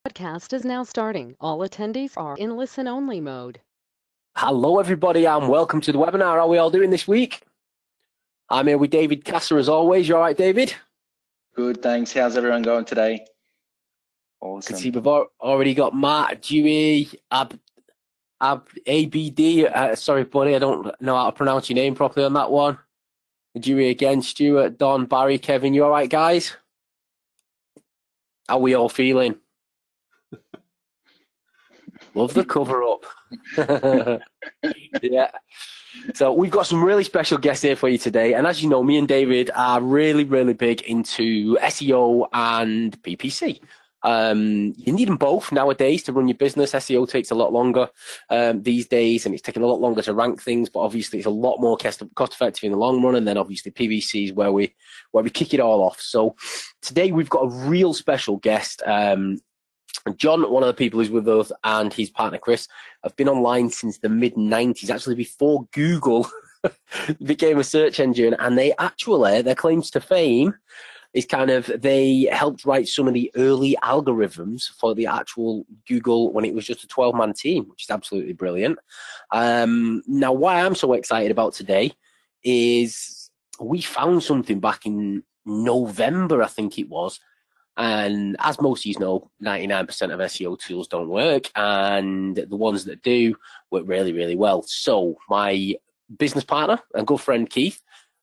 Podcast is now starting. All attendees are in listen-only mode. Hello, everybody, and welcome to the webinar. How are we all doing this week? I'm here with David Kasser, as always. You all right, David? Good, thanks. How's everyone going today? I Awesome. can see we've already got Matt, Dewey, ABD. Sorry, buddy, I don't know how to pronounce your name properly on that one. Dewey again, Stuart, Don, Barry, Kevin. You all right, guys? How are we all feeling? Love the cover up. Yeah. So we've got some really special guests here for you today. And as you know, me and David are really, really big into SEO and PPC. You need them both nowadays to run your business. SEO takes a lot longer these days, and it's taking a lot longer to rank things, but obviously it's a lot more cost effective in the long run. And then obviously PPC is where we kick it all off. So today we've got a real special guest. John, one of the people who's with us, and his partner Chris have been online since the mid-90s, actually before Google became a search engine. And their claims to fame is they helped write some of the early algorithms for the actual Google when it was just a 12-man team, which is absolutely brilliant. Now, why I'm so excited about today is we found something back in November, I think it was. And as most of you know, 99% of SEO tools don't work, and the ones that do work really, really well. So my business partner and good friend Keith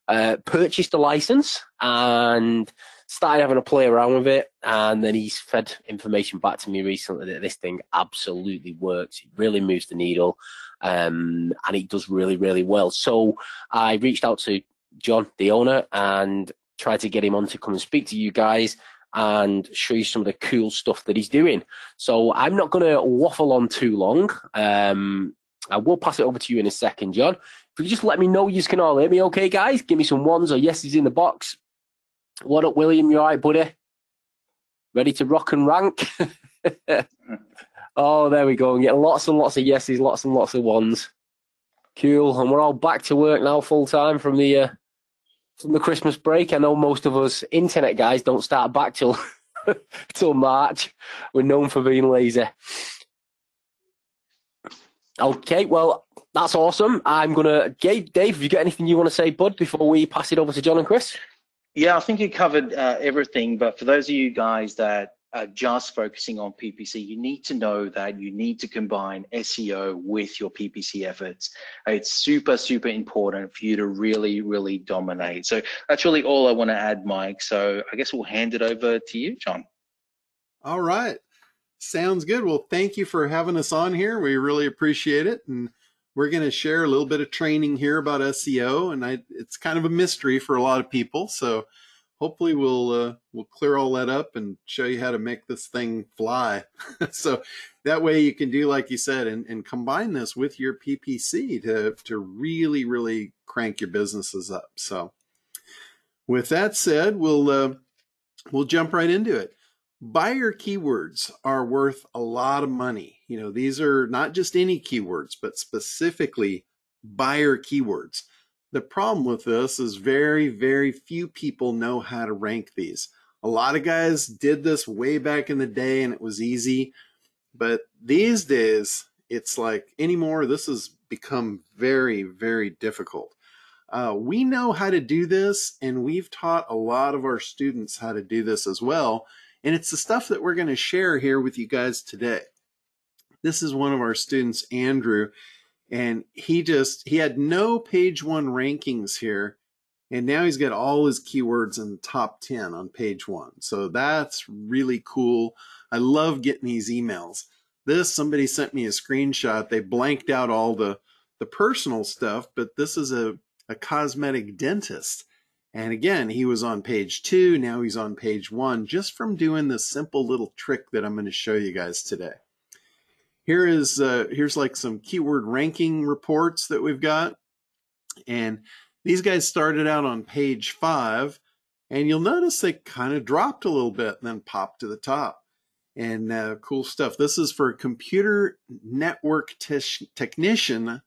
purchased a license and started having a play around with it. And then he's fed information back to me recently that this thing absolutely works. It really moves the needle, and it does really, really well. So I reached out to John, the owner, and tried to get him on to come and speak to you guys and show you some of the cool stuff that he's doing. So I'm not going to waffle on too long. I will pass it over to you in a second, John. If you just let me know you can all hear me okay, guys? Give me some ones or yeses in the box. What up, William? You all right, buddy? Ready to rock and rank? Oh, there we go. And get lots and lots of yeses, lots and lots of ones. Cool. And we're all back to work now full time from the Christmas break. I know most of us internet guys don't start back till till March. We're known for being lazy. Okay, well, that's awesome. Dave, have you got anything you want to say, bud, before we pass it over to John and Chris? Yeah, I think you covered everything, but for those of you guys that are just focusing on PPC, you need to know that you need to combine SEO with your PPC efforts. It's super, super important for you to really, really dominate. So that's really all I want to add, Mike. So I guess we'll hand it over to you, John. All right. Sounds good. Well, thank you for having us on here. We really appreciate it. And we're going to share a little bit of training here about SEO. And it's kind of a mystery for a lot of people. So hopefully we'll clear all that up and show you how to make this thing fly. So that way you can do, like you said, and combine this with your PPC to really, really crank your businesses up. So with that said, we'll jump right into it. Buyer keywords are worth a lot of money. You know, these are not just any keywords, but specifically buyer keywords. The problem with this is very, very few people know how to rank these. A lot of guys did this way back in the day and it was easy, but these days it's like anymore, this has become very, very difficult. We know how to do this, and we've taught a lot of our students how to do this as well. And it's the stuff that we're going to share here with you guys today. This is one of our students, Andrew, and he had no page one rankings here. And now he's got all his keywords in the top 10 on page one. So that's really cool. I love getting these emails. Somebody sent me a screenshot. They blanked out all the personal stuff, but this is a cosmetic dentist. And again, he was on page 2. Now he's on page 1, just from doing this simple little trick that I'm going to show you guys today. Here's like some keyword ranking reports that we've got. And these guys started out on page 5, and you'll notice they kind of dropped a little bit and then popped to the top. And cool stuff. This is for computer network technician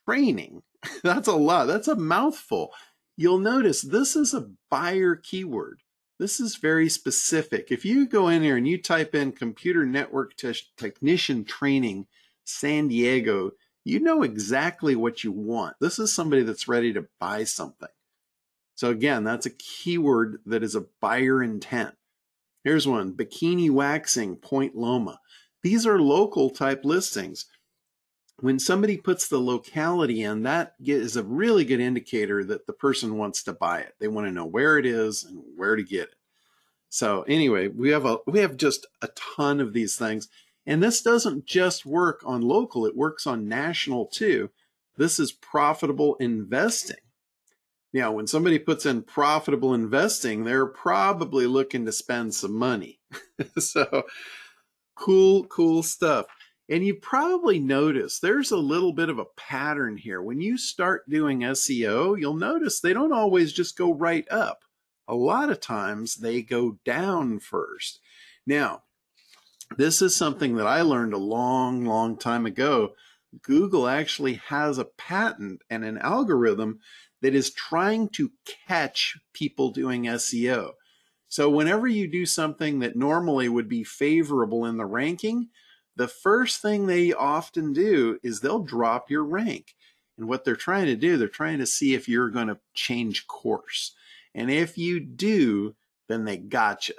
training. That's a lot. That's a mouthful. You'll notice this is a buyer keyword. This is very specific. If you go in here and you type in computer network technician training, San Diego, you know exactly what you want. This is somebody that's ready to buy something. So again, that's a keyword that is a buyer intent. Here's one, bikini waxing, Point Loma. These are local type listings. When somebody puts the locality in, that is a really good indicator that the person wants to buy it. They want to know where it is and where to get it. So anyway, we have just a ton of these things. And this doesn't just work on local, it works on national too. This is profitable investing. Now, when somebody puts in profitable investing, they're probably looking to spend some money. So cool stuff. And you probably notice there's a little bit of a pattern here. When you start doing SEO, you'll notice they don't always just go right up. A lot of times they go down first. Now, this is something that I learned a long time ago. Google actually has a patent and an algorithm that is trying to catch people doing SEO. So whenever you do something that normally would be favorable in the ranking, the first thing they often do is they'll drop your rank. And what they're trying to do, they're trying to see if you're going to change course. And if you do, then they gotcha.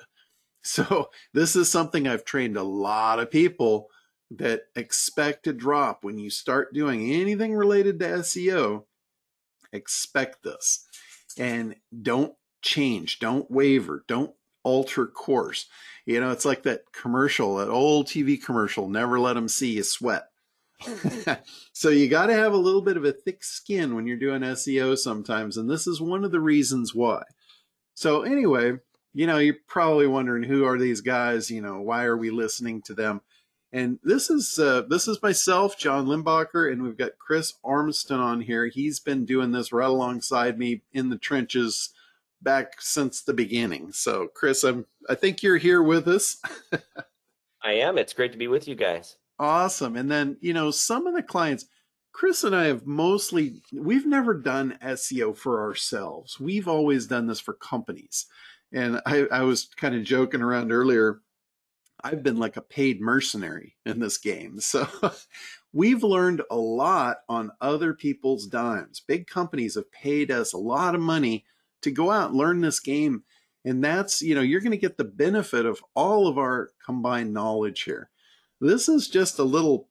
So this is something I've trained a lot of people that expect to drop. When you start doing anything related to SEO, expect this. And don't change, don't waver, don't alter course. You know, it's like that commercial, that old TV commercial, never let them see you sweat. So you got to have a little bit of a thick skin when you're doing SEO sometimes, and this is one of the reasons why. So anyway, you know, you're probably wondering, who are these guys? You know, why are we listening to them? And this is myself, John Limbacher, and we've got Chris Armstrong on here. He's been doing this right alongside me in the trenches back since the beginning. So Chris, I think you're here with us. I am. It's great to be with you guys. Awesome. And then, you know, some of the clients, Chris and I have we've never done SEO for ourselves. We've always done this for companies. And I was kind of joking around earlier. I've been like a paid mercenary in this game. So we've learned a lot on other people's dimes. Big companies have paid us a lot of money to go out and learn this game. And that's, you know, you're going to get the benefit of all of our combined knowledge here. This is just a little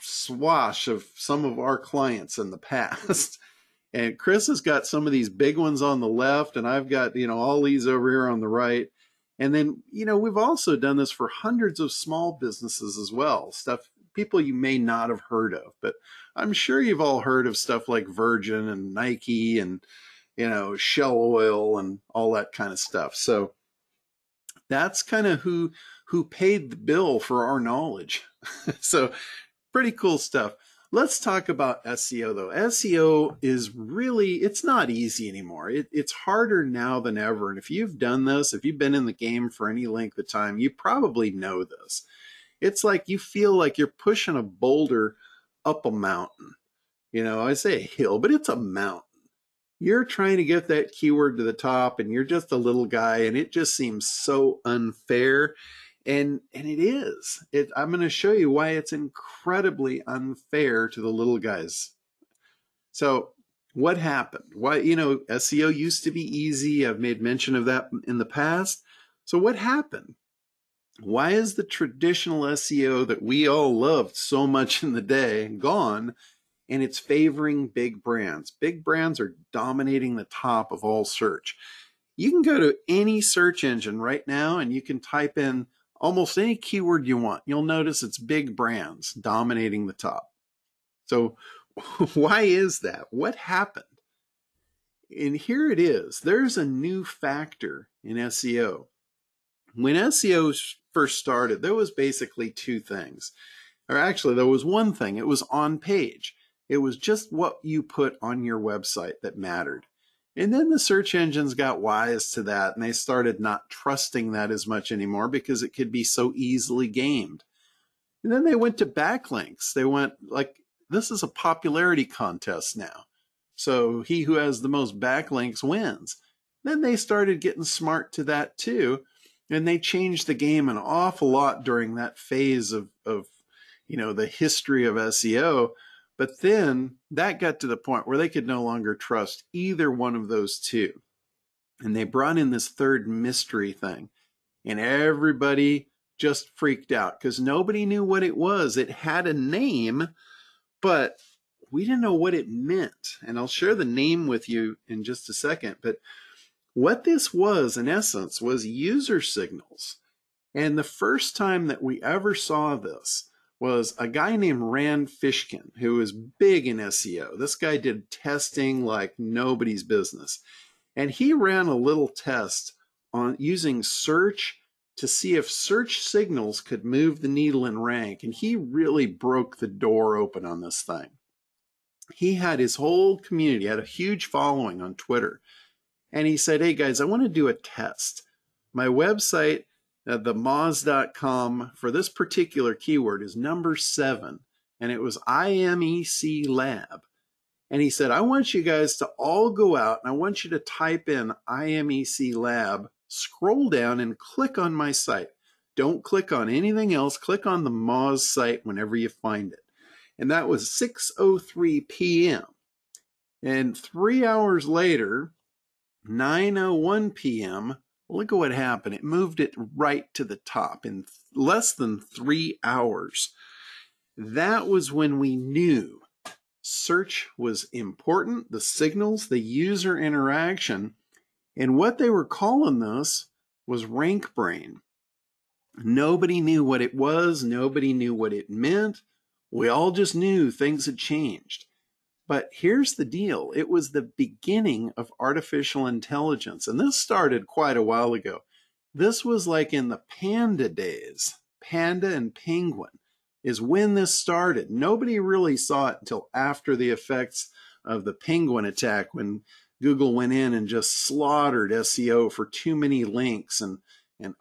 swash of some of our clients in the past. And Chris has got some of these big ones on the left, and I've got, you know, all these over here on the right. And then, you know, we've also done this for hundreds of small businesses as well. Stuff, people you may not have heard of, but I'm sure you've all heard of stuff like Virgin and Nike and, you know, Shell Oil and all that kind of stuff. So that's kind of who paid the bill for our knowledge. So pretty cool stuff. Let's talk about SEO though. SEO is really, it's not easy anymore. It's harder now than ever. And if you've done this, if you've been in the game for any length of time, you probably know this. It's like you feel like you're pushing a boulder up a mountain. You know, I say a hill, but it's a mountain. You're trying to get that keyword to the top and you're just a little guy, and it just seems so unfair. And it is. I'm going to show you why it's incredibly unfair to the little guys. So what happened? Why, you know, SEO used to be easy. I've made mention of that in the past. So what happened? Why is the traditional SEO that we all loved so much in the day gone? And it's favoring big brands. Big brands are dominating the top of all search. You can go to any search engine right now and you can type in almost any keyword you want. You'll notice it's big brands dominating the top. So why is that? What happened? And here it is. There's a new factor in SEO. When SEO first started, there was basically two things. Or actually, there was one thing. It was on page. It was just what you put on your website that mattered. And then the search engines got wise to that, and they started not trusting that as much anymore because it could be so easily gamed. And then they went to backlinks. They went like, this is a popularity contest now. So he who has the most backlinks wins. Then they started getting smart to that too. And they changed the game an awful lot during that phase of the history of SEO. But then that got to the point where they could no longer trust either one of those two. And they brought in this third mystery thing. And everybody just freaked out because nobody knew what it was. It had a name, but we didn't know what it meant. And I'll share the name with you in just a second. But what this was, in essence, was user signals. And the first time that we ever saw this was a guy named Rand Fishkin, who was big in SEO. This guy did testing like nobody's business. And he ran a little test on using search to see if search signals could move the needle in rank. And he really broke the door open on this thing. He had his whole community, had a huge following on Twitter. And he said, hey guys, I want to do a test. My website, themoz.com, for this particular keyword is number 7. And it was IMEC Lab. And he said, I want you guys to all go out and I want you to type in IMEC Lab, scroll down and click on my site. Don't click on anything else. Click on the Moz site whenever you find it. And that was 6:03 p.m. And 3 hours later, 9:01 p.m., look at what happened. It moved it right to the top in less than 3 hours. That was when we knew search was important, the signals, the user interaction, and what they were calling this was Rankbrain. Nobody knew what it was. Nobody knew what it meant. We all just knew things had changed. But here's the deal. It was the beginning of artificial intelligence. And this started quite a while ago. This was like in the panda days. Panda and penguin is when this started. Nobody really saw it until after the effects of the penguin attack, when Google went in and just slaughtered SEO for too many links and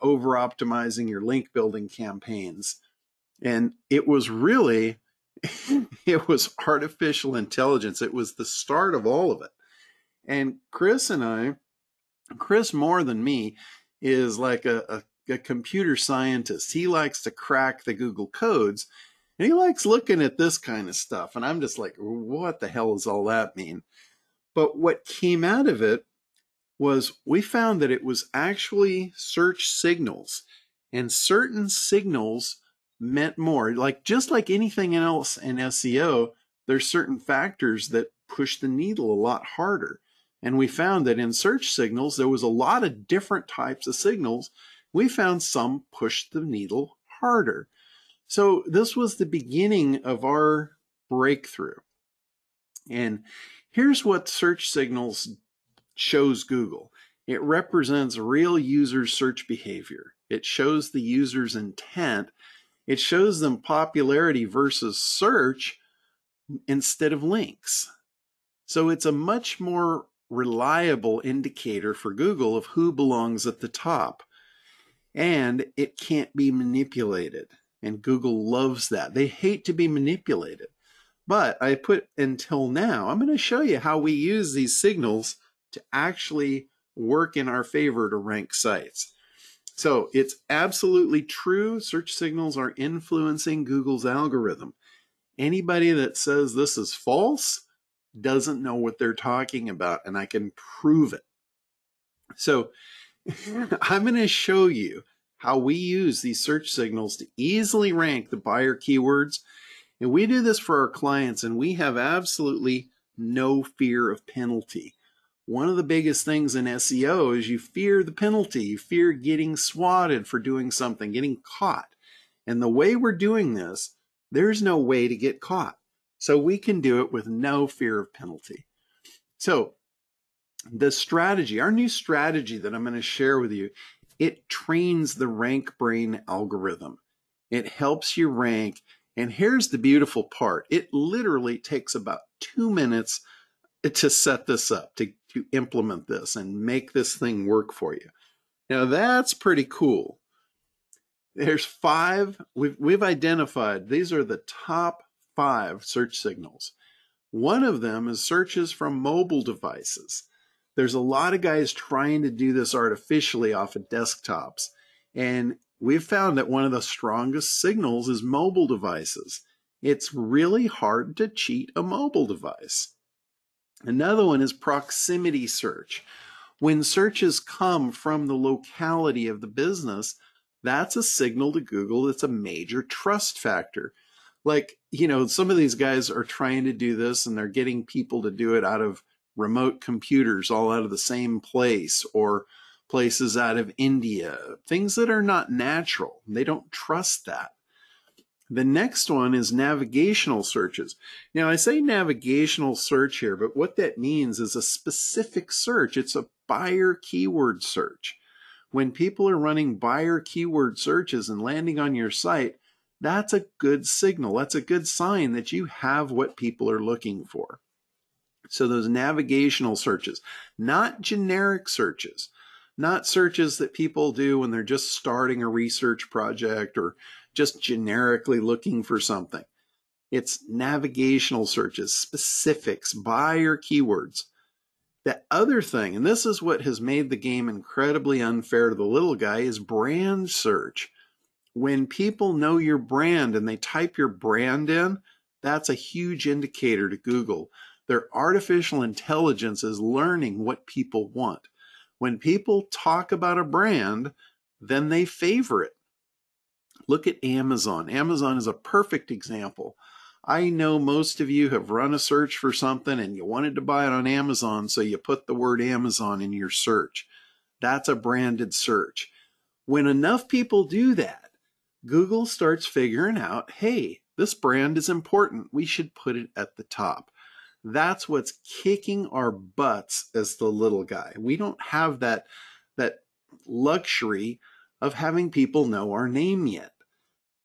over optimizing your link building campaigns. And it was really, it was artificial intelligence. It was the start of all of it. And Chris and I, Chris more than me, is like a computer scientist. He likes to crack the Google codes, and he likes looking at this kind of stuff. And I'm just like, what the hell does all that mean? But what came out of it was we found that it was actually search signals, and certain signals meant more. Like just like anything else in SEO, there's certain factors that push the needle a lot harder. And we found that in search signals, there was a lot of different types of signals. We found some pushed the needle harder. So this was the beginning of our breakthrough. And here's what search signals shows Google. It represents real user search behavior. It shows the user's intent. It shows them popularity versus search instead of links. So it's a much more reliable indicator for Google of who belongs at the top. And it can't be manipulated. And Google loves that. They hate to be manipulated. But I put until now, I'm going to show you how we use these signals to actually work in our favor to rank sites. So it's absolutely true. Search signals are influencing Google's algorithm. Anybody that says this is false doesn't know what they're talking about, and I can prove it. So I'm going to show you how we use these search signals to easily rank the buyer keywords. And we do this for our clients, and we have absolutely no fear of penalty. One of the biggest things in SEO is you fear the penalty. You fear getting swatted for doing something, getting caught. And the way we're doing this, there's no way to get caught. So we can do it with no fear of penalty. So the strategy, our new strategy that I'm going to share with you, it trains the Rankbrain algorithm. It helps you rank. And here's the beautiful part. It literally takes about 2 minutes to set this up, to implement this and make this thing work for you. Now that's pretty cool. There's 5, we've identified, these are the top 5 search signals. One of them is searches from mobile devices. There's a lot of guys trying to do this artificially off of desktops. And we've found that one of the strongest signals is mobile devices. It's really hard to cheat a mobile device. Another one is proximity search. When searches come from the locality of the business, that's a signal to Google that's a major trust factor. Like, some of these guys are trying to do this and they're getting people to do it out of remote computers, all out of the same place, or places out of India, things that are not natural. They don't trust that. The next one is navigational searches. Now, I say navigational search here, but what that means is a specific search. It's a buyer keyword search. When people are running buyer keyword searches and landing on your site, that's a good signal. That's a good sign that you have what people are looking for. So those navigational searches, not generic searches, not searches that people do when they're just starting a research project or just generically looking for something. It's navigational searches, specifics, buyer keywords. The other thing, and this is what has made the game incredibly unfair to the little guy, is brand search. When people know your brand and they type your brand in, that's a huge indicator to Google. Their artificial intelligence is learning what people want. When people talk about a brand, then they favor it. Look at Amazon. Amazon is a perfect example. I know most of you have run a search for something and you wanted to buy it on Amazon, so you put the word Amazon in your search. That's a branded search. When enough people do that, Google starts figuring out, hey, this brand is important. We should put it at the top. That's what's kicking our butts as the little guy. We don't have that luxury of having people know our name yet.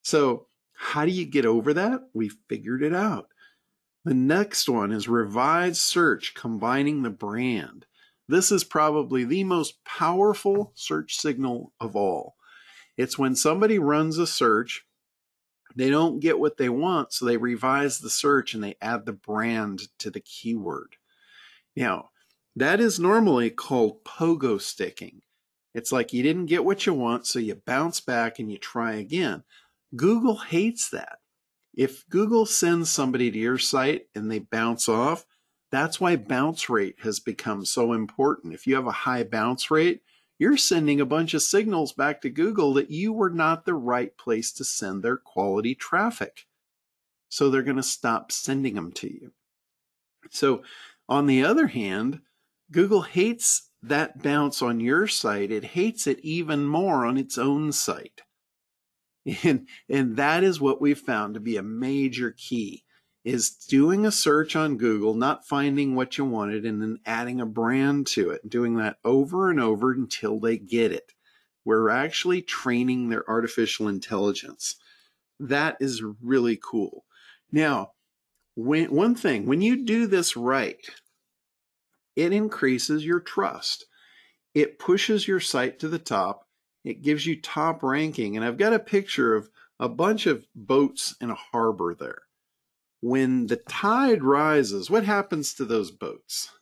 So how do you get over that? We figured it out. The next one is revised search, combining the brand. This is probably the most powerful search signal of all. It's when somebody runs a search, they don't get what they want, so they revise the search and they add the brand to the keyword. Now, that is normally called pogo sticking. It's like you didn't get what you want, so you bounce back and you try again. Google hates that. If Google sends somebody to your site and they bounce off, that's why bounce rate has become so important. If you have a high bounce rate, you're sending a bunch of signals back to Google that you were not the right place to send their quality traffic. So they're going to stop sending them to you. So on the other hand, Google hates that bounce on your site. It hates it even more on its own site. And that is what we've found to be a major key, is doing a search on Google, not finding what you wanted, and then adding a brand to it, doing that over and over until they get it. We're actually training their artificial intelligence. That is really cool. Now, one thing, when you do this right, it increases your trust. It pushes your site to the top. It gives you top ranking. And I've got a picture of a bunch of boats in a harbor there. When the tide rises, what happens to those boats,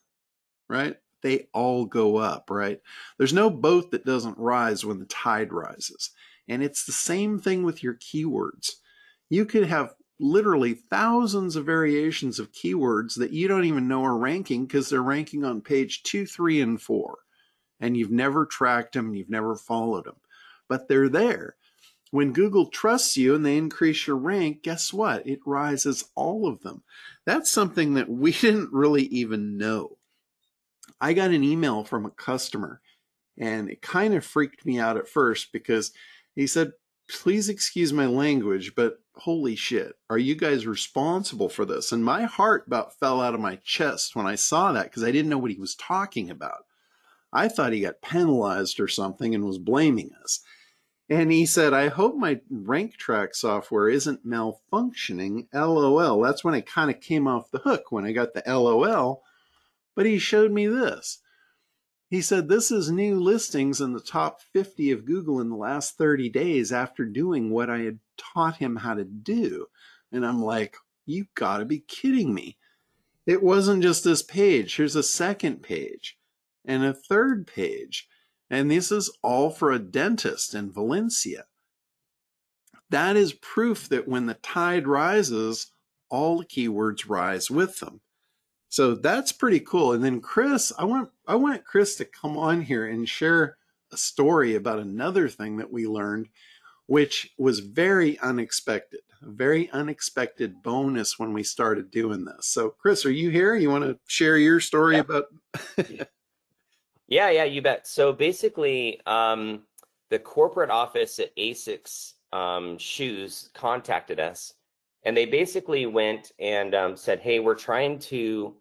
right? They all go up, right? There's no boat that doesn't rise when the tide rises. And it's the same thing with your keywords. You could have literally thousands of variations of keywords that you don't even know are ranking because they're ranking on page 2, 3, and 4. And you've never tracked them, you've never followed them. But they're there. When Google trusts you and they increase your rank, guess what? It rises all of them. That's something that we didn't really even know. I got an email from a customer, and it kind of freaked me out at first because he said, please excuse my language, but holy shit, are you guys responsible for this? And my heart about fell out of my chest when I saw that because I didn't know what he was talking about. I thought he got penalized or something and was blaming us. And he said, I hope my rank track software isn't malfunctioning, LOL. That's when I kind of came off the hook when I got the LOL. But he showed me this. He said, this is new listings in the top 50 of Google in the last 30 days after doing what I had taught him how to do. And I'm like, you gotta be kidding me. It wasn't just this page. Here's a second page. and a third page. And this is all for a dentist in Valencia. That is proof that when the tide rises, all the keywords rise with them. So that's pretty cool. And then Chris, I want Chris to come on here and share a story about another thing that we learned, which was very unexpected, a very unexpected bonus when we started doing this. So Chris, are you here? You want to share your story about? Yeah, you bet. So basically, the corporate office at ASICS Shoes contacted us, and they basically went and said, hey, we're trying to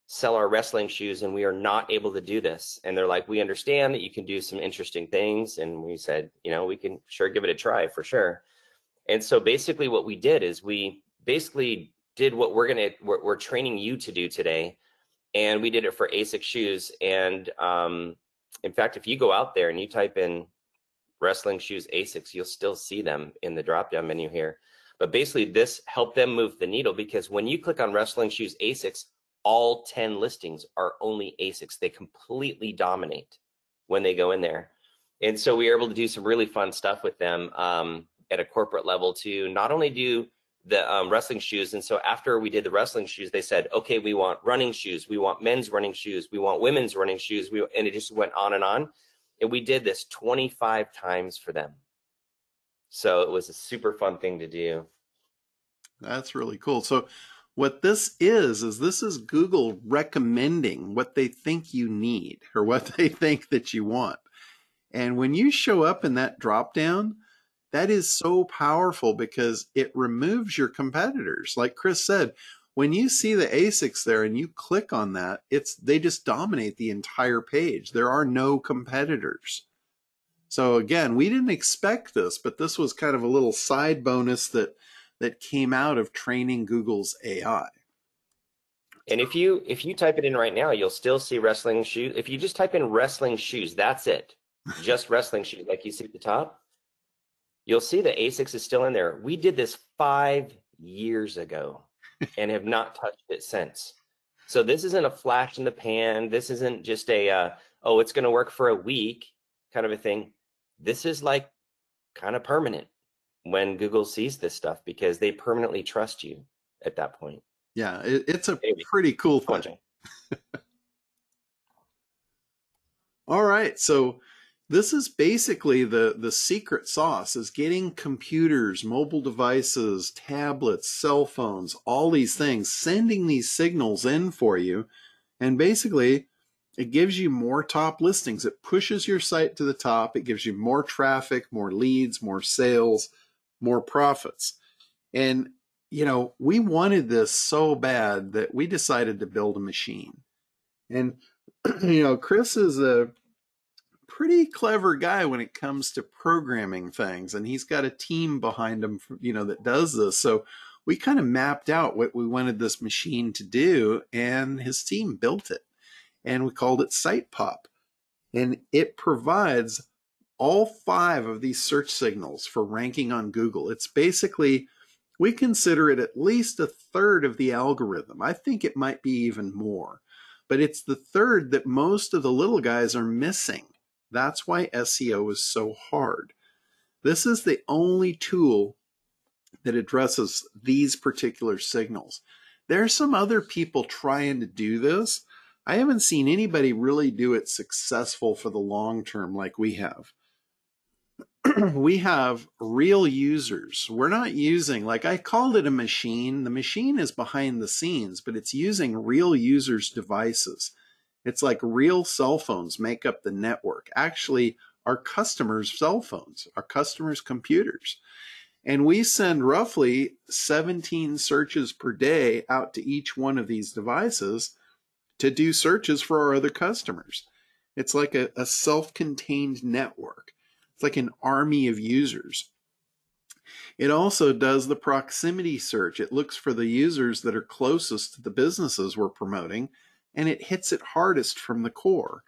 sell our wrestling shoes and we are not able to do this. And they're like, we understand that you can do some interesting things. And we said, we can sure give it a try for sure. And so basically what we did is we basically did what we're training you to do today. And we did it for ASIC shoes. And in fact, if you go out there and you type in wrestling shoes ASICs, you'll still see them in the drop-down menu here. But basically this helped them move the needle, because when you click on wrestling shoes ASICs, all 10 listings are only ASICs. They completely dominate when they go in there. And so we were able to do some really fun stuff with them at a corporate level to not only do the wrestling shoes. And so after we did the wrestling shoes, they said, okay, we want running shoes. We want men's running shoes. We want women's running shoes. And it just went on. And we did this 25 times for them. So it was a super fun thing to do. That's really cool. So what this is this is Google recommending what they think you need or what they think that you want. And when you show up in that drop down, that is so powerful because it removes your competitors. Like Chris said, when you see the ASICs there and you click on that, they just dominate the entire page. There are no competitors. So again, we didn't expect this, but this was kind of a little side bonus that came out of training Google's AI. And if you type it in right now, you'll still see wrestling shoes. If you just type in wrestling shoes, that's it. Just wrestling shoes, like you see at the top. You'll see the ASICS is still in there. We did this 5 years ago and have not touched it since. So this isn't a flash in the pan. This isn't just a, it's going to work for a week kind of a thing. This is like kind of permanent when Google sees this stuff, because they permanently trust you at that point. Yeah, it's a pretty cool thing. All right, so this is basically the secret sauce, is getting computers, mobile devices, tablets, cell phones, all these things, sending these signals in for you. And basically, it gives you more top listings. It pushes your site to the top. It gives you more traffic, more leads, more sales, more profits. And, we wanted this so bad that we decided to build a machine. And, Chris is a pretty clever guy when it comes to programming things. And he's got a team behind him, that does this. So we kind of mapped out what we wanted this machine to do, and his team built it. And we called it SitePop. And it provides all 5 of these search signals for ranking on Google. It's basically, we consider it at least a third of the algorithm. I think it might be even more, but it's the third that most of the little guys are missing. That's why SEO is so hard. This is the only tool that addresses these particular signals. There are some other people trying to do this. I haven't seen anybody really do it successful for the long term like we have. We have real users. We're not using, like I called it a machine. The machine is behind the scenes, but it's using real users' devices. It's like real cell phones make up the network. Actually, our customers' cell phones, our customers' computers. And we send roughly 17 searches per day out to each one of these devices to do searches for our other customers. It's like a self-contained network. It's like an army of users. It also does the proximity search. It looks for the users that are closest to the businesses we're promoting, and it hits it hardest from the core.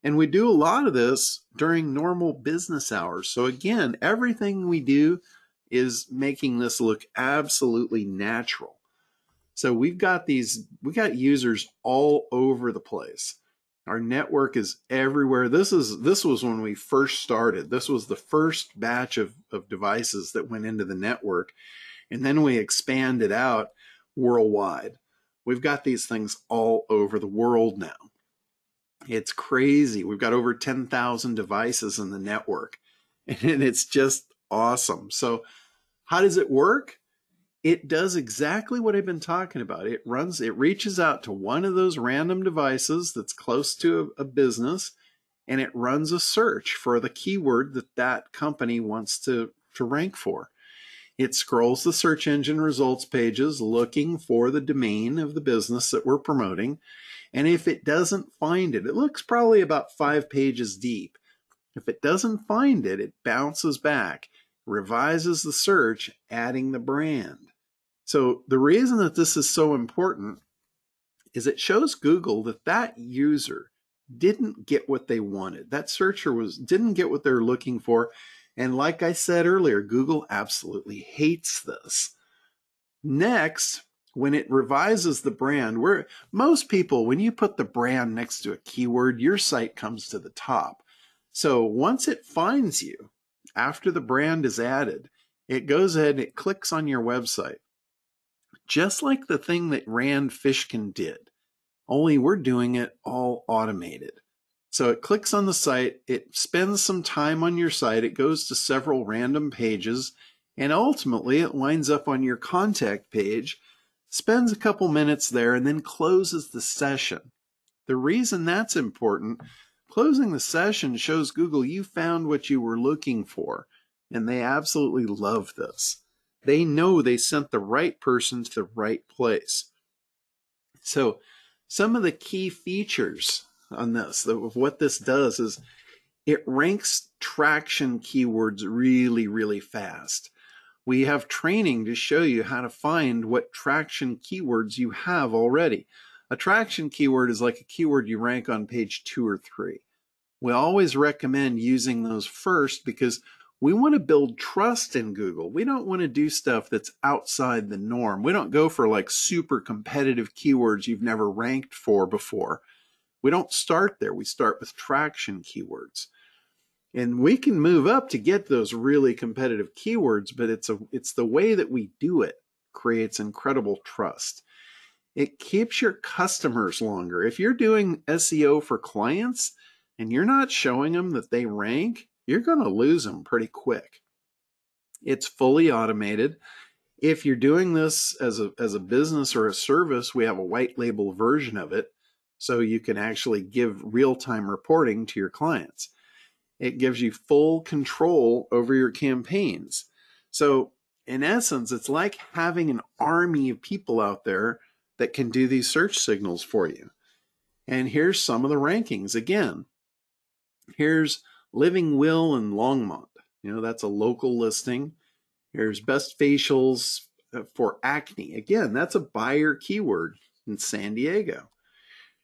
And we do a lot of this during normal business hours. So again, everything we do is making this look absolutely natural. So we've got users all over the place. Our network is everywhere. This was when we first started. This was the first batch of devices that went into the network. And then we expanded out worldwide. We've got these things all over the world now. It's crazy. We've got over 10,000 devices in the network, and it's just awesome. So how does it work? It does exactly what I've been talking about. It reaches out to one of those random devices that's close to a business, and it runs a search for the keyword that company wants to rank for. It scrolls the search engine results pages looking for the domain of the business that we're promoting. And if it doesn't find it, it looks probably about 5 pages deep. If it doesn't find it, it bounces back, revises the search, adding the brand. So the reason that this is so important is it shows Google that user didn't get what they wanted. That searcher didn't get what they're looking for. And like I said earlier, Google absolutely hates this. Next, when it revises the brand, most people, when you put the brand next to a keyword, your site comes to the top. So once it finds you, after the brand is added, it goes ahead and it clicks on your website. Just like the thing that Rand Fishkin did, only we're doing it all automated. So it clicks on the site, it spends some time on your site, it goes to several random pages, and ultimately it winds up on your contact page, spends a couple minutes there, and then closes the session. The reason that's important, closing the session shows Google you found what you were looking for, and they absolutely love this. They know they sent the right person to the right place. So some of the key features on this, of what this does, is it ranks traction keywords really, really fast. We have training to show you how to find what traction keywords you have already. A traction keyword is like a keyword you rank on page 2 or 3. We always recommend using those first because we want to build trust in Google. We don't want to do stuff that's outside the norm. We don't go for like super competitive keywords you've never ranked for before. We don't start there. We start with traction keywords. And we can move up to get those really competitive keywords, but it's the way that we do it creates incredible trust. It keeps your customers longer. If you're doing SEO for clients and you're not showing them that they rank, you're going to lose them pretty quick. It's fully automated. If you're doing this as a business or a service, we have a white label version of it, so you can actually give real-time reporting to your clients. It gives you full control over your campaigns. So in essence, it's like having an army of people out there that can do these search signals for you. And here's some of the rankings. Again, here's Living Will in Longmont. That's a local listing. Here's best facials for acne. Again, that's a buyer keyword in San Diego.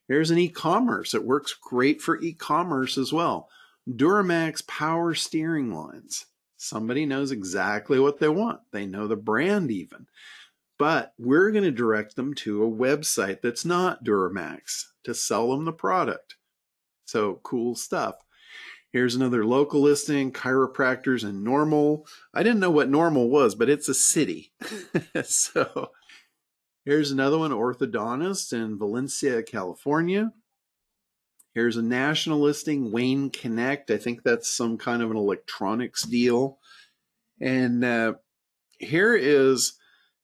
Here's an e-commerce. It works great for e-commerce as well. Duramax power steering lines. Somebody knows exactly what they want. They know the brand even. But we're going to direct them to a website that's not Duramax to sell them the product. So cool stuff. Here's another local listing, chiropractors in Normal. I didn't know what Normal was, but it's a city. So here's another one, orthodontist in Valencia, California. Here's a national listing, Wayne Connect. I think that's some kind of an electronics deal. And here is,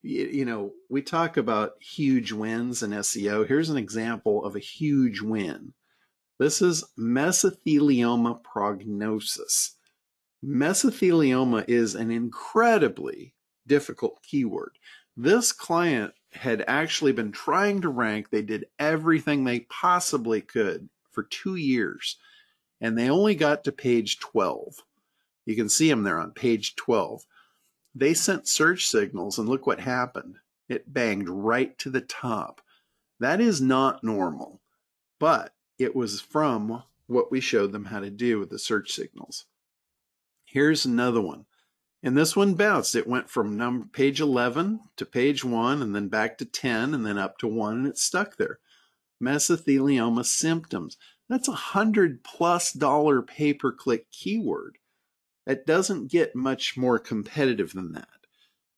we talk about huge wins in SEO. Here's an example of a huge win. This is mesothelioma prognosis. Mesothelioma is an incredibly difficult keyword. This client had actually been trying to rank. They did everything they possibly could for 2 years, and they only got to page 12. You can see them there on page 12. They sent search signals, and look what happened. It banged right to the top. That is not normal, but it was from what we showed them how to do with the search signals. Here's another one. And this one bounced. It went from page 11 to page 1, and then back to 10, and then up to 1, and it stuck there. Mesothelioma symptoms. That's $100+ pay-per-click keyword. That doesn't get much more competitive than that.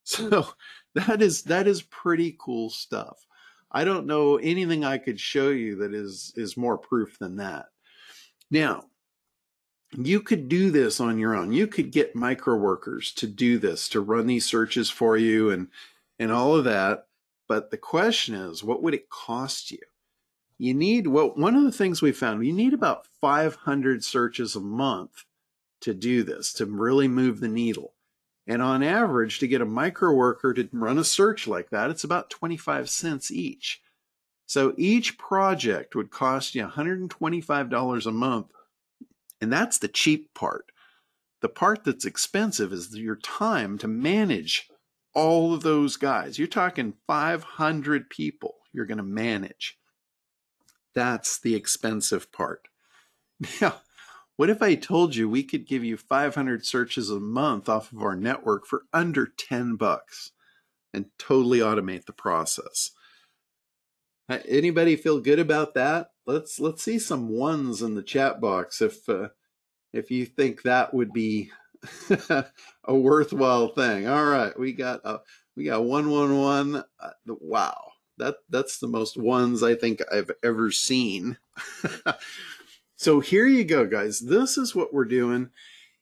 So that is pretty cool stuff. I don't know anything I could show you that is more proof than that. Now, you could do this on your own. You could get micro workers to do this, to run these searches for you and all of that. But the question is, what would it cost you? You need, well, one of the things we found, you need about 500 searches a month to do this, to really move the needle. And on average, to get a micro worker to run a search like that, it's about 25 cents each. So each project would cost you $125 a month. And that's the cheap part. The part that's expensive is your time to manage all of those guys. You're talking 500 people you're going to manage. That's the expensive part. Now, what if I told you we could give you 500 searches a month off of our network for under $10 and totally automate the process? Anybody feel good about that? Let's see some ones in the chat box if you think that would be a worthwhile thing. All right, we got 111. Wow, that's the most ones I think I've ever seen. So here you go, guys. This is what we're doing.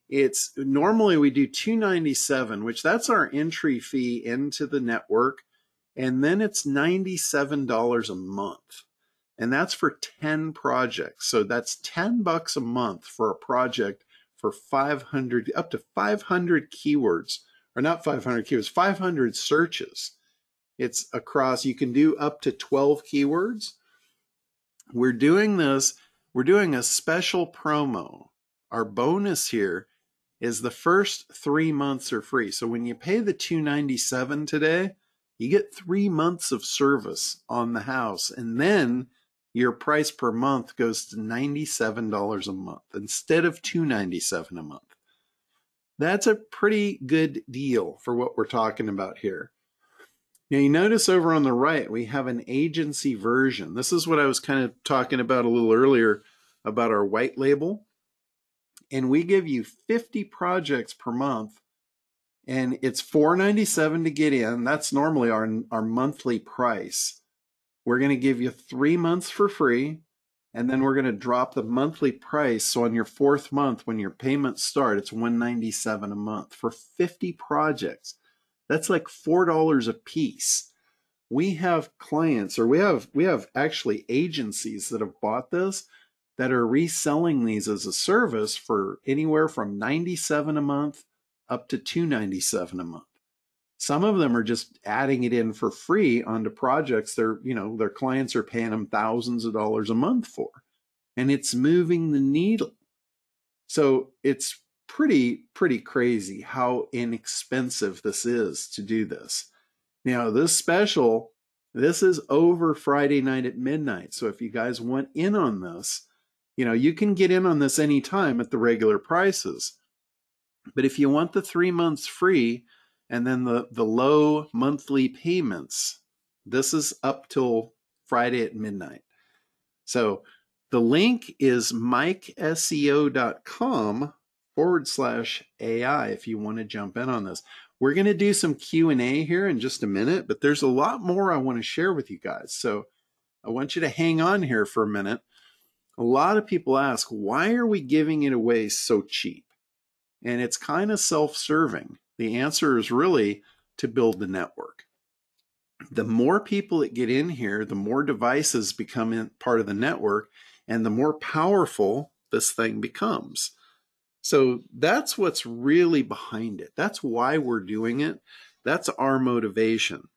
It's normally we do $297, which that's our entry fee into the network. And then it's $97 a month. And that's for 10 projects. So that's $10 a month for a project for 500, up to 500 keywords, or not 500 keywords, 500 searches. It's across, you can do up to 12 keywords. We're doing this, we're doing a special promo. Our bonus here is the first 3 months are free. So when you pay the $297 today, you get 3 months of service on the house, and then your price per month goes to $97 a month instead of $297 a month. That's a pretty good deal for what we're talking about here. Now you notice over on the right, we have an agency version. This is what I was kind of talking about a little earlier about our white label. And we give you 50 projects per month. And it's $497 to get in. That's normally our monthly price. We're going to give you 3 months for free, and then we're going to drop the monthly price. So on your 4th month, when your payments start, it's $197 a month for 50 projects. That's like $4 a piece. We have clients, or we have actually agencies that have bought this that are reselling these as a service for anywhere from $97 a month up to $297 a month. Some of them are just adding it in for free onto projects their clients are paying them thousands of dollars a month for. And it's moving the needle. So it's pretty crazy how inexpensive this is to do this. Now, this special, this is over Friday night at midnight. So if you guys want in on this, you can get in on this anytime at the regular prices. But if you want the 3 months free and then the low monthly payments, this is up till Friday at midnight. So the link is mikeseo.com/AI if you want to jump in on this. We're going to do some Q&A here in just a minute, but there's a lot more I want to share with you guys. So I want you to hang on here for a minute. A lot of people ask, why are we giving it away so cheap? And it's kind of self-serving. The answer is really to build the network. The more people that get in here, the more devices become part of the network, and the more powerful this thing becomes. So that's what's really behind it. That's why we're doing it. That's our motivation.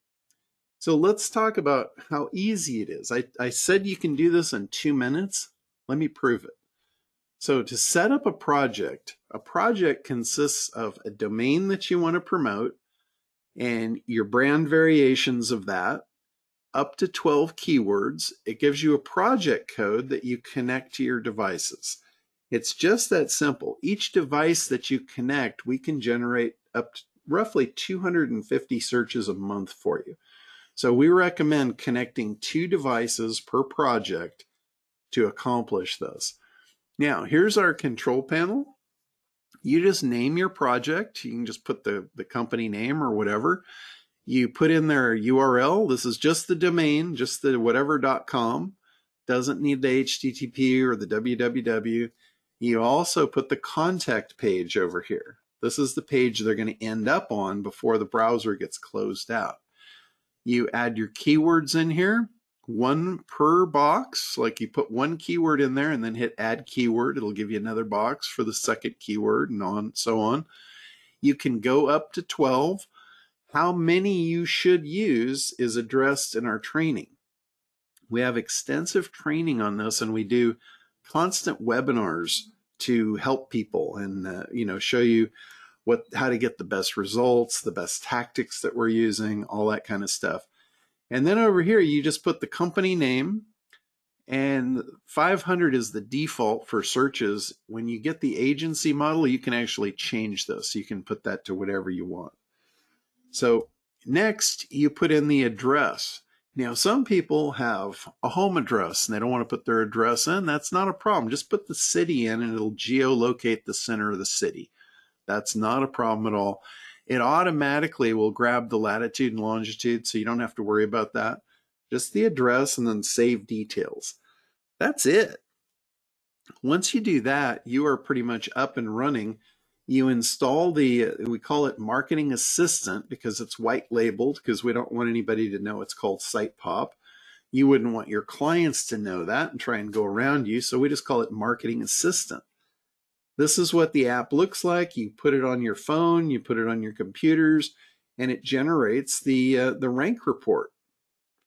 So let's talk about how easy it is. I said you can do this in 2 minutes. Let me prove it. So to set up a project consists of a domain that you want to promote and your brand variations of that, up to 12 keywords. It gives you a project code that you connect to your devices. It's just that simple. Each device that you connect, we can generate up to roughly 250 searches a month for you. So we recommend connecting 2 devices per project to accomplish this. Now, here's our control panel. You just name your project. You can just put the company name or whatever. You put in their URL. This is just the domain, just the whatever.com. Doesn't need the HTTP or the www. You also put the contact page over here. This is the page they're going to end up on before the browser gets closed out. You add your keywords in here, one per box. Like you put one keyword in there and then hit add keyword. It'll give you another box for the second keyword and so on. You can go up to 12. How many you should use is addressed in our training. We have extensive training on this, and we do constant webinars to help people and show you how to get the best results, the best tactics that we're using, all that kind of stuff. And then over here, you just put the company name, and 500 is the default for searches. When you get the agency model, you can actually change this. You can put that to whatever you want. So next, you put in the address. Now, some people have a home address and they don't want to put their address in. That's not a problem. Just put the city in and it'll geolocate the center of the city. That's not a problem at all. It automatically will grab the latitude and longitude, so you don't have to worry about that. Just the address and then save details. That's it. Once you do that, you are pretty much up and running. You install we call it Marketing Assistant because it's white labeled because we don't want anybody to know it's called Site Pop. You wouldn't want your clients to know that and try and go around you, so we just call it Marketing Assistant. This is what the app looks like. You put it on your phone, you put it on your computers, and it generates the rank report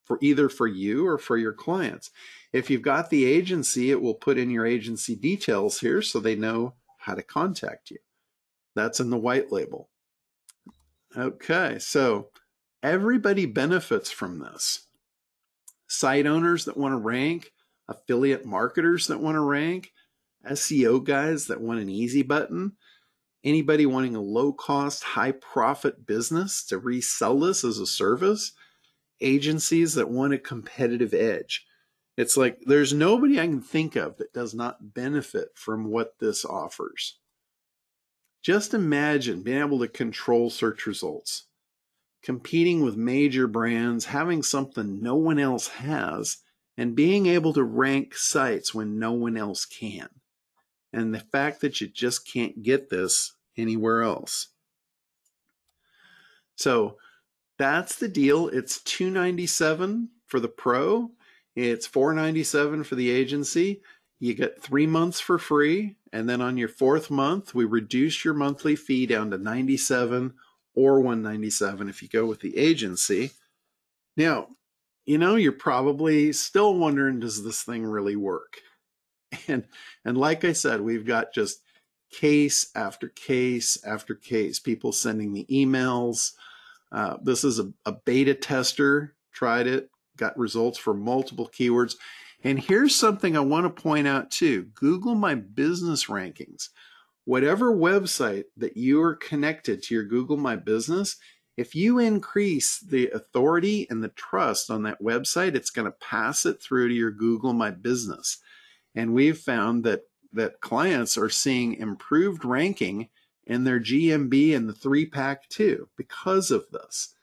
for either for you or for your clients. If you've got the agency, it will put in your agency details here so they know how to contact you. That's in the white label. Okay, so everybody benefits from this. Site owners that want to rank, affiliate marketers that want to rank, SEO guys that want an easy button, anybody wanting a low-cost, high-profit business to resell this as a service, agencies that want a competitive edge. It's like there's nobody I can think of that does not benefit from what this offers. Just imagine being able to control search results, competing with major brands, having something no one else has, and being able to rank sites when no one else can. And the fact that you just can't get this anywhere else. So that's the deal. It's $297 for the pro. It's $497 for the agency. You get 3 months for free. And then on your 4th month, we reduce your monthly fee down to $97 or $197 if you go with the agency. Now, you're probably still wondering, does this thing really work? And like I said, we've got just case after case after case, people sending me emails. This is a beta tester, tried it, got results for multiple keywords. And here's something I want to point out too. Google My Business rankings. Whatever website that you are connected to your Google My Business, if you increase the authority and the trust on that website, it's going to pass it through to your Google My Business. And we've found that clients are seeing improved ranking in their GMB and the 3-pack too because of this.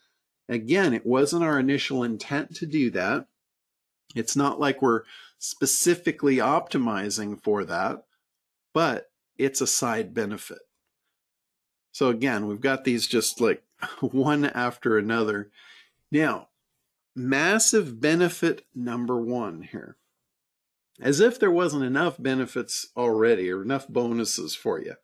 Again, it wasn't our initial intent to do that. It's not like we're specifically optimizing for that, but it's a side benefit. So again, we've got these just like one after another. Now, massive benefit number 1 here. As if there wasn't enough benefits already or enough bonuses for you.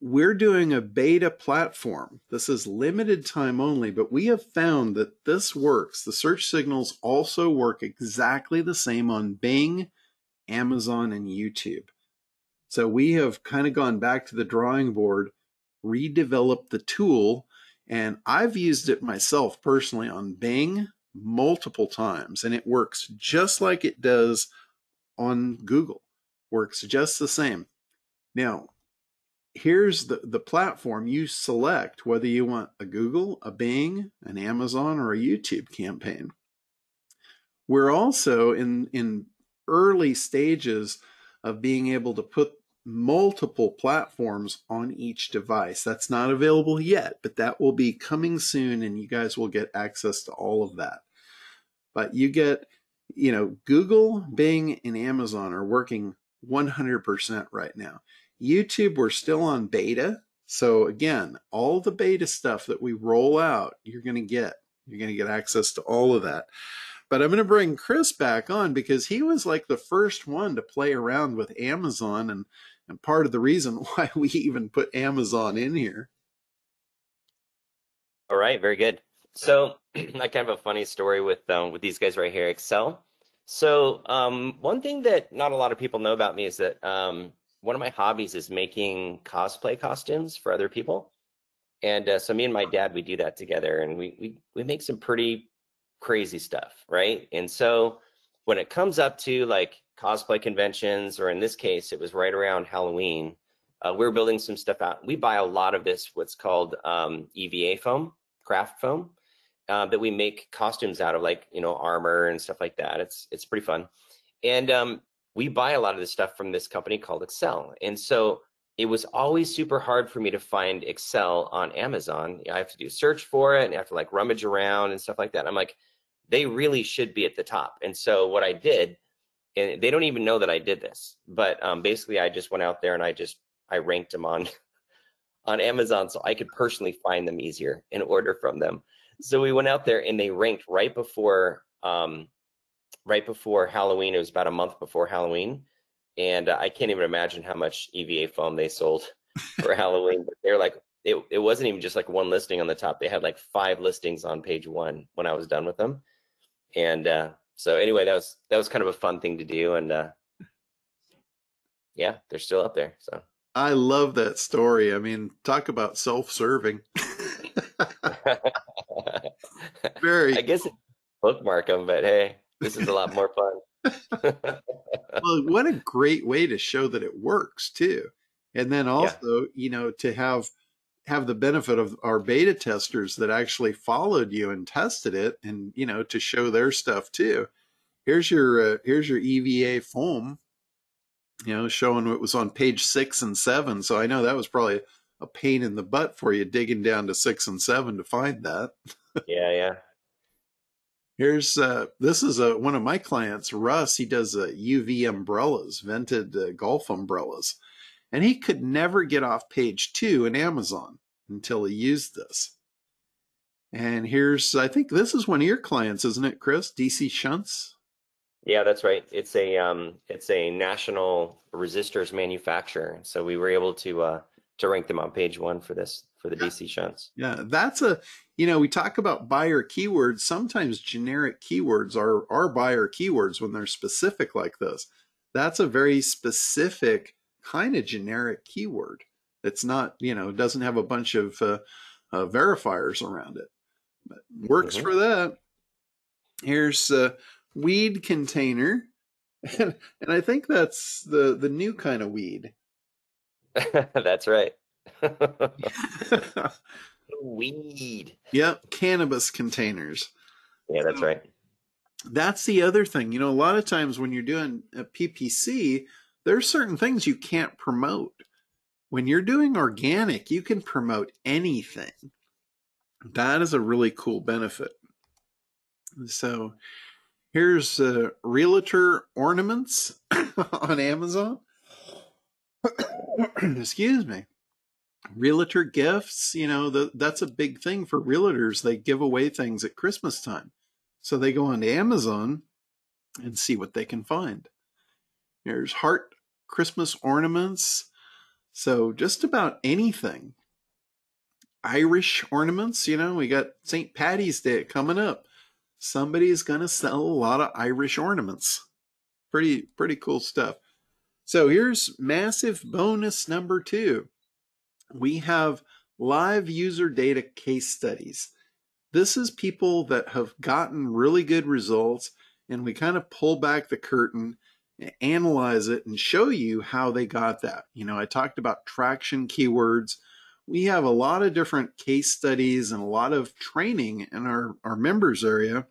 We're doing a beta platform. This is limited time only, but we have found that this works. The search signals also work exactly the same on Bing, Amazon, and YouTube. So we have kind of gone back to the drawing board, redeveloped the tool, and I've used it myself personally on Bing multiple times, and it works just like it does on Google. Works just the same. Now, here's the platform. You select whether you want a Google, a Bing, an Amazon, or a YouTube campaign. We're also in early stages of being able to put multiple platforms on each device. That's not available yet, but that will be coming soon, and you guys will get access to all of that. But you get, Google, Bing, and Amazon are working 100% right now. YouTube, we're still on beta. So again, all the beta stuff that we roll out, you're going to get access to all of that. But I'm going to bring Chris back on because he was like the first one to play around with Amazon, and part of the reason why we even put Amazon in here. All right, very good. So I kind of have a funny story with these guys right here, Excel. So one thing that not a lot of people know about me is that one of my hobbies is making cosplay costumes for other people. And so me and my dad, we do that together, and we make some pretty crazy stuff, right? And so when it comes up to like cosplay conventions, or in this case, it was right around Halloween, we're building some stuff out. We buy a lot of this, what's called EVA foam, craft foam, that we make costumes out of, like, armor and stuff like that. It's pretty fun. And we buy a lot of this stuff from this company called Excel. And so it was always super hard for me to find Excel on Amazon. I have to do search for it, and I have to like rummage around and stuff like that. I'm like, they really should be at the top. And so what I did, and they don't even know that I did this, but basically I just went out there and I ranked them on Amazon so I could personally find them easier and order from them. So we went out there and they ranked right before Halloween. It was about a month before Halloween. And I can't even imagine how much EVA foam they sold for Halloween. But they're like, it wasn't even just like one listing on the top. They had like 5 listings on page 1 when I was done with them. And so anyway, that was kind of a fun thing to do. And yeah, they're still up there. So I love that story. I mean, talk about self-serving. Very. I guess it bookmark them, but hey, this is a lot more fun. Well, what a great way to show that it works too. And then also, to have the benefit of our beta testers that actually followed you and tested it, and to show their stuff too. Here's your EVA foam, showing what was on page 6 and 7. So I know that was probably a pain in the butt for you, digging down to 6 and 7 to find that. Yeah. Here's this is one of my clients, Russ. He does UV umbrellas, vented golf umbrellas, and he could never get off page 2 in Amazon until he used this. And here's, I think this is one of your clients, isn't it, Chris? DC Shunts. Yeah, that's right. It's a national resistors manufacturer, so we were able to rank them on page 1 for the DC shunts. Yeah, that's we talk about buyer keywords. Sometimes generic keywords are buyer keywords when they're specific like this. That's a very specific kind of generic keyword. It's not, doesn't have a bunch of verifiers around it. But works for that. Here's a weed container. And I think that's the new kind of weed. That's right. Weed. Yep, cannabis containers. Yeah, that's right. That's the other thing. A lot of times when you're doing a PPC, there's certain things you can't promote. When you're doing organic, you can promote anything. That is a really cool benefit. So here's realtor ornaments on Amazon. Excuse me. Realtor gifts, that's a big thing for realtors. They give away things at Christmas time. So they go onto Amazon and see what they can find. There's heart Christmas ornaments. So just about anything. Irish ornaments, we got St. Patty's Day coming up. Somebody's going to sell a lot of Irish ornaments. Pretty cool stuff. So here's massive bonus number 2. We have live user data case studies. This is people that have gotten really good results, and we kind of pull back the curtain, analyze it, and show you how they got that. I talked about traction keywords. We have a lot of different case studies and a lot of training in our members area.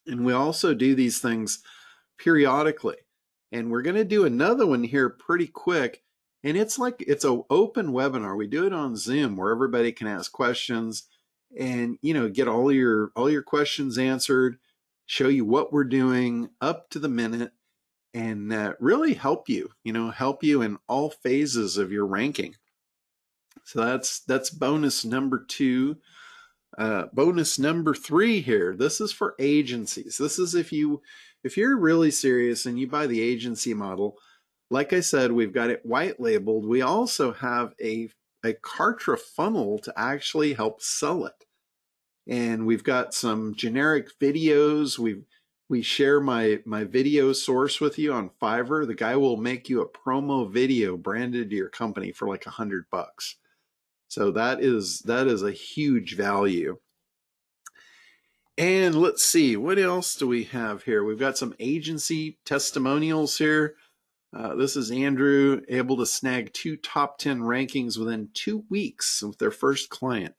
And we also do these things periodically. And we're going to do another one here pretty quick. And it's like, it's an open webinar. We do it on Zoom where everybody can ask questions and, you know, get all your questions answered, show you what we're doing up to the minute, and really help you, you know, help you in all phases of your ranking. So that's bonus number 2. Bonus number 3 here. This is for agencies. This is if you're really serious and you buy the agency model. Like I said, we've got it white labeled. We also have a Kartra funnel to actually help sell it. And we've got some generic videos. We share my video source with you on Fiverr. The guy will make you a promo video branded to your company for like $100. So that is a huge value. And let's see, what else do we have here? We've got some agency testimonials here. This is Andrew, able to snag 2 top 10 rankings within 2 weeks with their first client.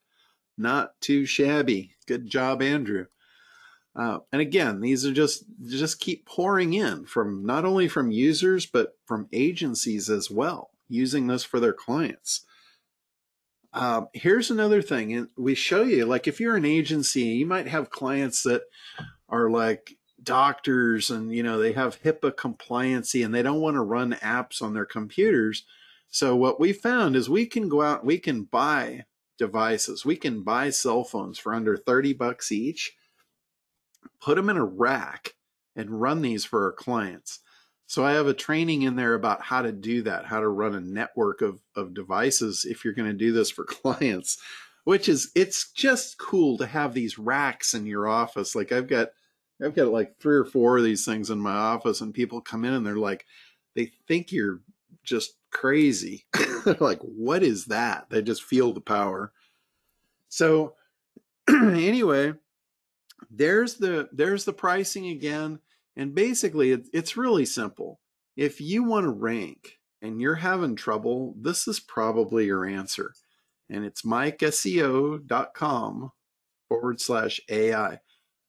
Not too shabby. Good job, Andrew. And again, these are just keep pouring in from not only from users, but from agencies as well, using this for their clients. Here's another thing, and we show you, like if you're an agency, you might have clients that are like doctors and, you know, they have HIPAA compliancy and they don't want to run apps on their computers. So what we found is we can go out, we can buy devices, we can buy cell phones for under $30 each, put them in a rack and run these for our clients. So I have a training in there about how to do that, how to run a network of devices if you're going to do this for clients, which is, it's just cool to have these racks in your office. Like I've got like 3 or 4 of these things in my office, and people come in and they're like, they think you're just crazy. They're like, what is that? They just feel the power. So anyway, there's the pricing again. And basically, it's really simple. If you want to rank and you're having trouble, this is probably your answer. And it's mikeseo.com/AI.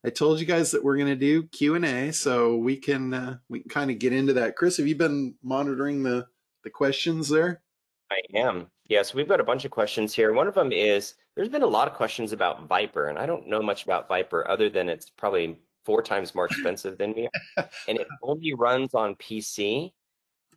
I told you guys that we're going to do Q&A, so we can kind of get into that. Chris, have you been monitoring the questions there? I am. Yeah, so we've got a bunch of questions here. One of them is, there's been a lot of questions about Viper, and I don't know much about Viper other than it's probably 4 times more expensive than me, and it only runs on PC.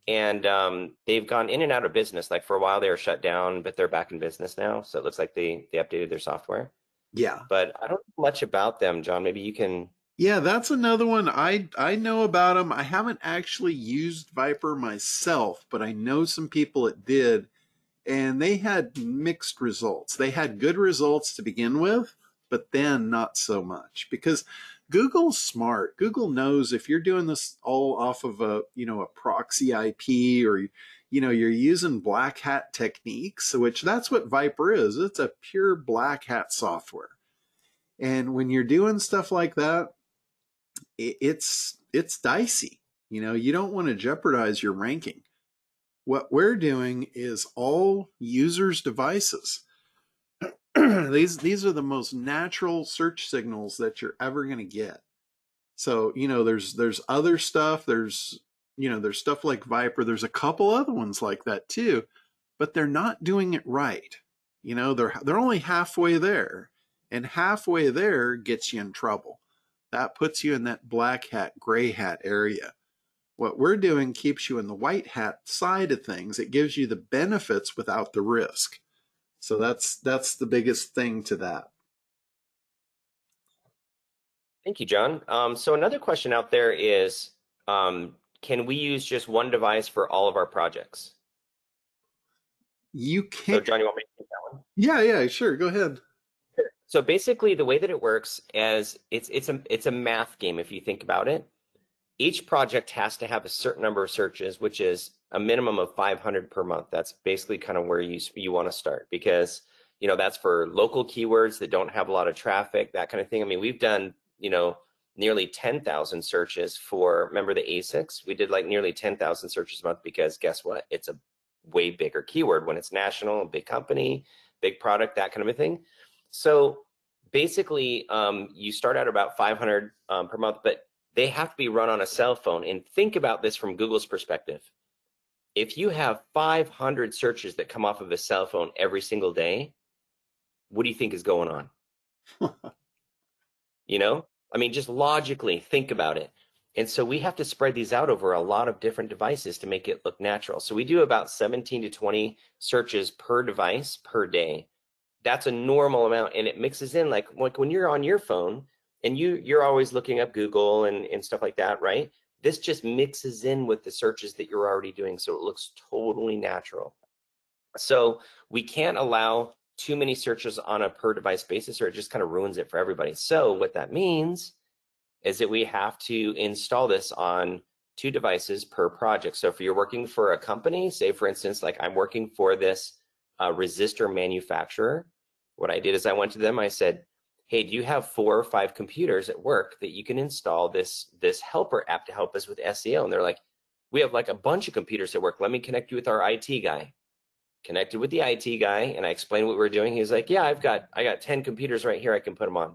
And they've gone in and out of business. Like for a while they were shut down, but they're back in business now. So it looks like they updated their software. Yeah. But I don't know much about them, John. Maybe you can. Yeah, that's another one. I know about them. I haven't actually used Viper myself, but I know some people that did, and they had mixed results. They had good results to begin with, but then not so much, because Google's smart. Google knows if you're doing this all off of a proxy IP, or you're using black hat techniques, which that's what Viper is. It's a pure black hat software. And when you're doing stuff like that, it's dicey. You don't want to jeopardize your ranking. What we're doing is all users' devices. These are the most natural search signals that you're ever going to get. So, there's other stuff. There's stuff like Viper. There's a couple other ones like that too, but they're not doing it right. They're only halfway there, and halfway there gets you in trouble. That puts you in that black hat, gray hat area. What we're doing keeps you in the white hat side of things. It gives you the benefits without the risk. So that's the biggest thing to that. Thank you, John. So another question out there is, can we use just one device for all of our projects? You can. So John, you want me to take that one? Yeah, sure. Go ahead. So basically the way that it works is it's a math game if you think about it. Each project has to have a certain number of searches, which is a minimum of 500 per month. That's basically kind of where you want to start, because that's for local keywords that don't have a lot of traffic, that kind of thing. I mean, we've done nearly 10,000 searches for, remember the ASICs? We did like nearly 10,000 searches a month, because guess what? It's a way bigger keyword when it's national, big company, big product, that kind of a thing. So basically, you start out about 500 per month, but they have to be run on a cell phone. And think about this from Google's perspective. If you have 500 searches that come off of a cell phone every single day, what do you think is going on? You know, I mean, just logically think about it. And so we have to spread these out over a lot of different devices to make it look natural. So we do about 17 to 20 searches per device per day. That's a normal amount, and it mixes in like when you're on your phone and you're always looking up Google and stuff like that, right? This just mixes in with the searches that you're already doing, so it looks totally natural. So we can't allow too many searches on a per device basis, or it just kind of ruins it for everybody. So what that means is that we have to install this on 2 devices per project. So if you're working for a company, say for instance, like I'm working for this resistor manufacturer, what I did is I went to them, I said, hey, do you have 4 or 5 computers at work that you can install this helper app to help us with SEO? And they're like, we have like a bunch of computers at work. Let me connect you with our IT guy. Connected with the IT guy, and I explained what we were doing. He's like, yeah, I got 10 computers right here. I can put them on.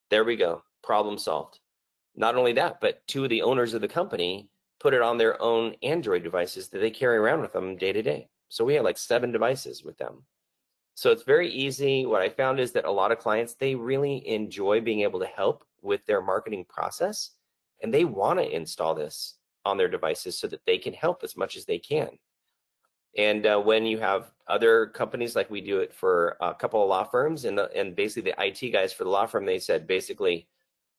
There we go. Problem solved. Not only that, but 2 of the owners of the company put it on their own Android devices that they carry around with them day to day. So we have like 7 devices with them. So it's very easy. What I found is that a lot of clients, they really enjoy being able to help with their marketing process, and they want to install this on their devices so that they can help as much as they can. And when you have other companies, like we do it for a couple of law firms, and basically the IT guys for the law firm, they said basically,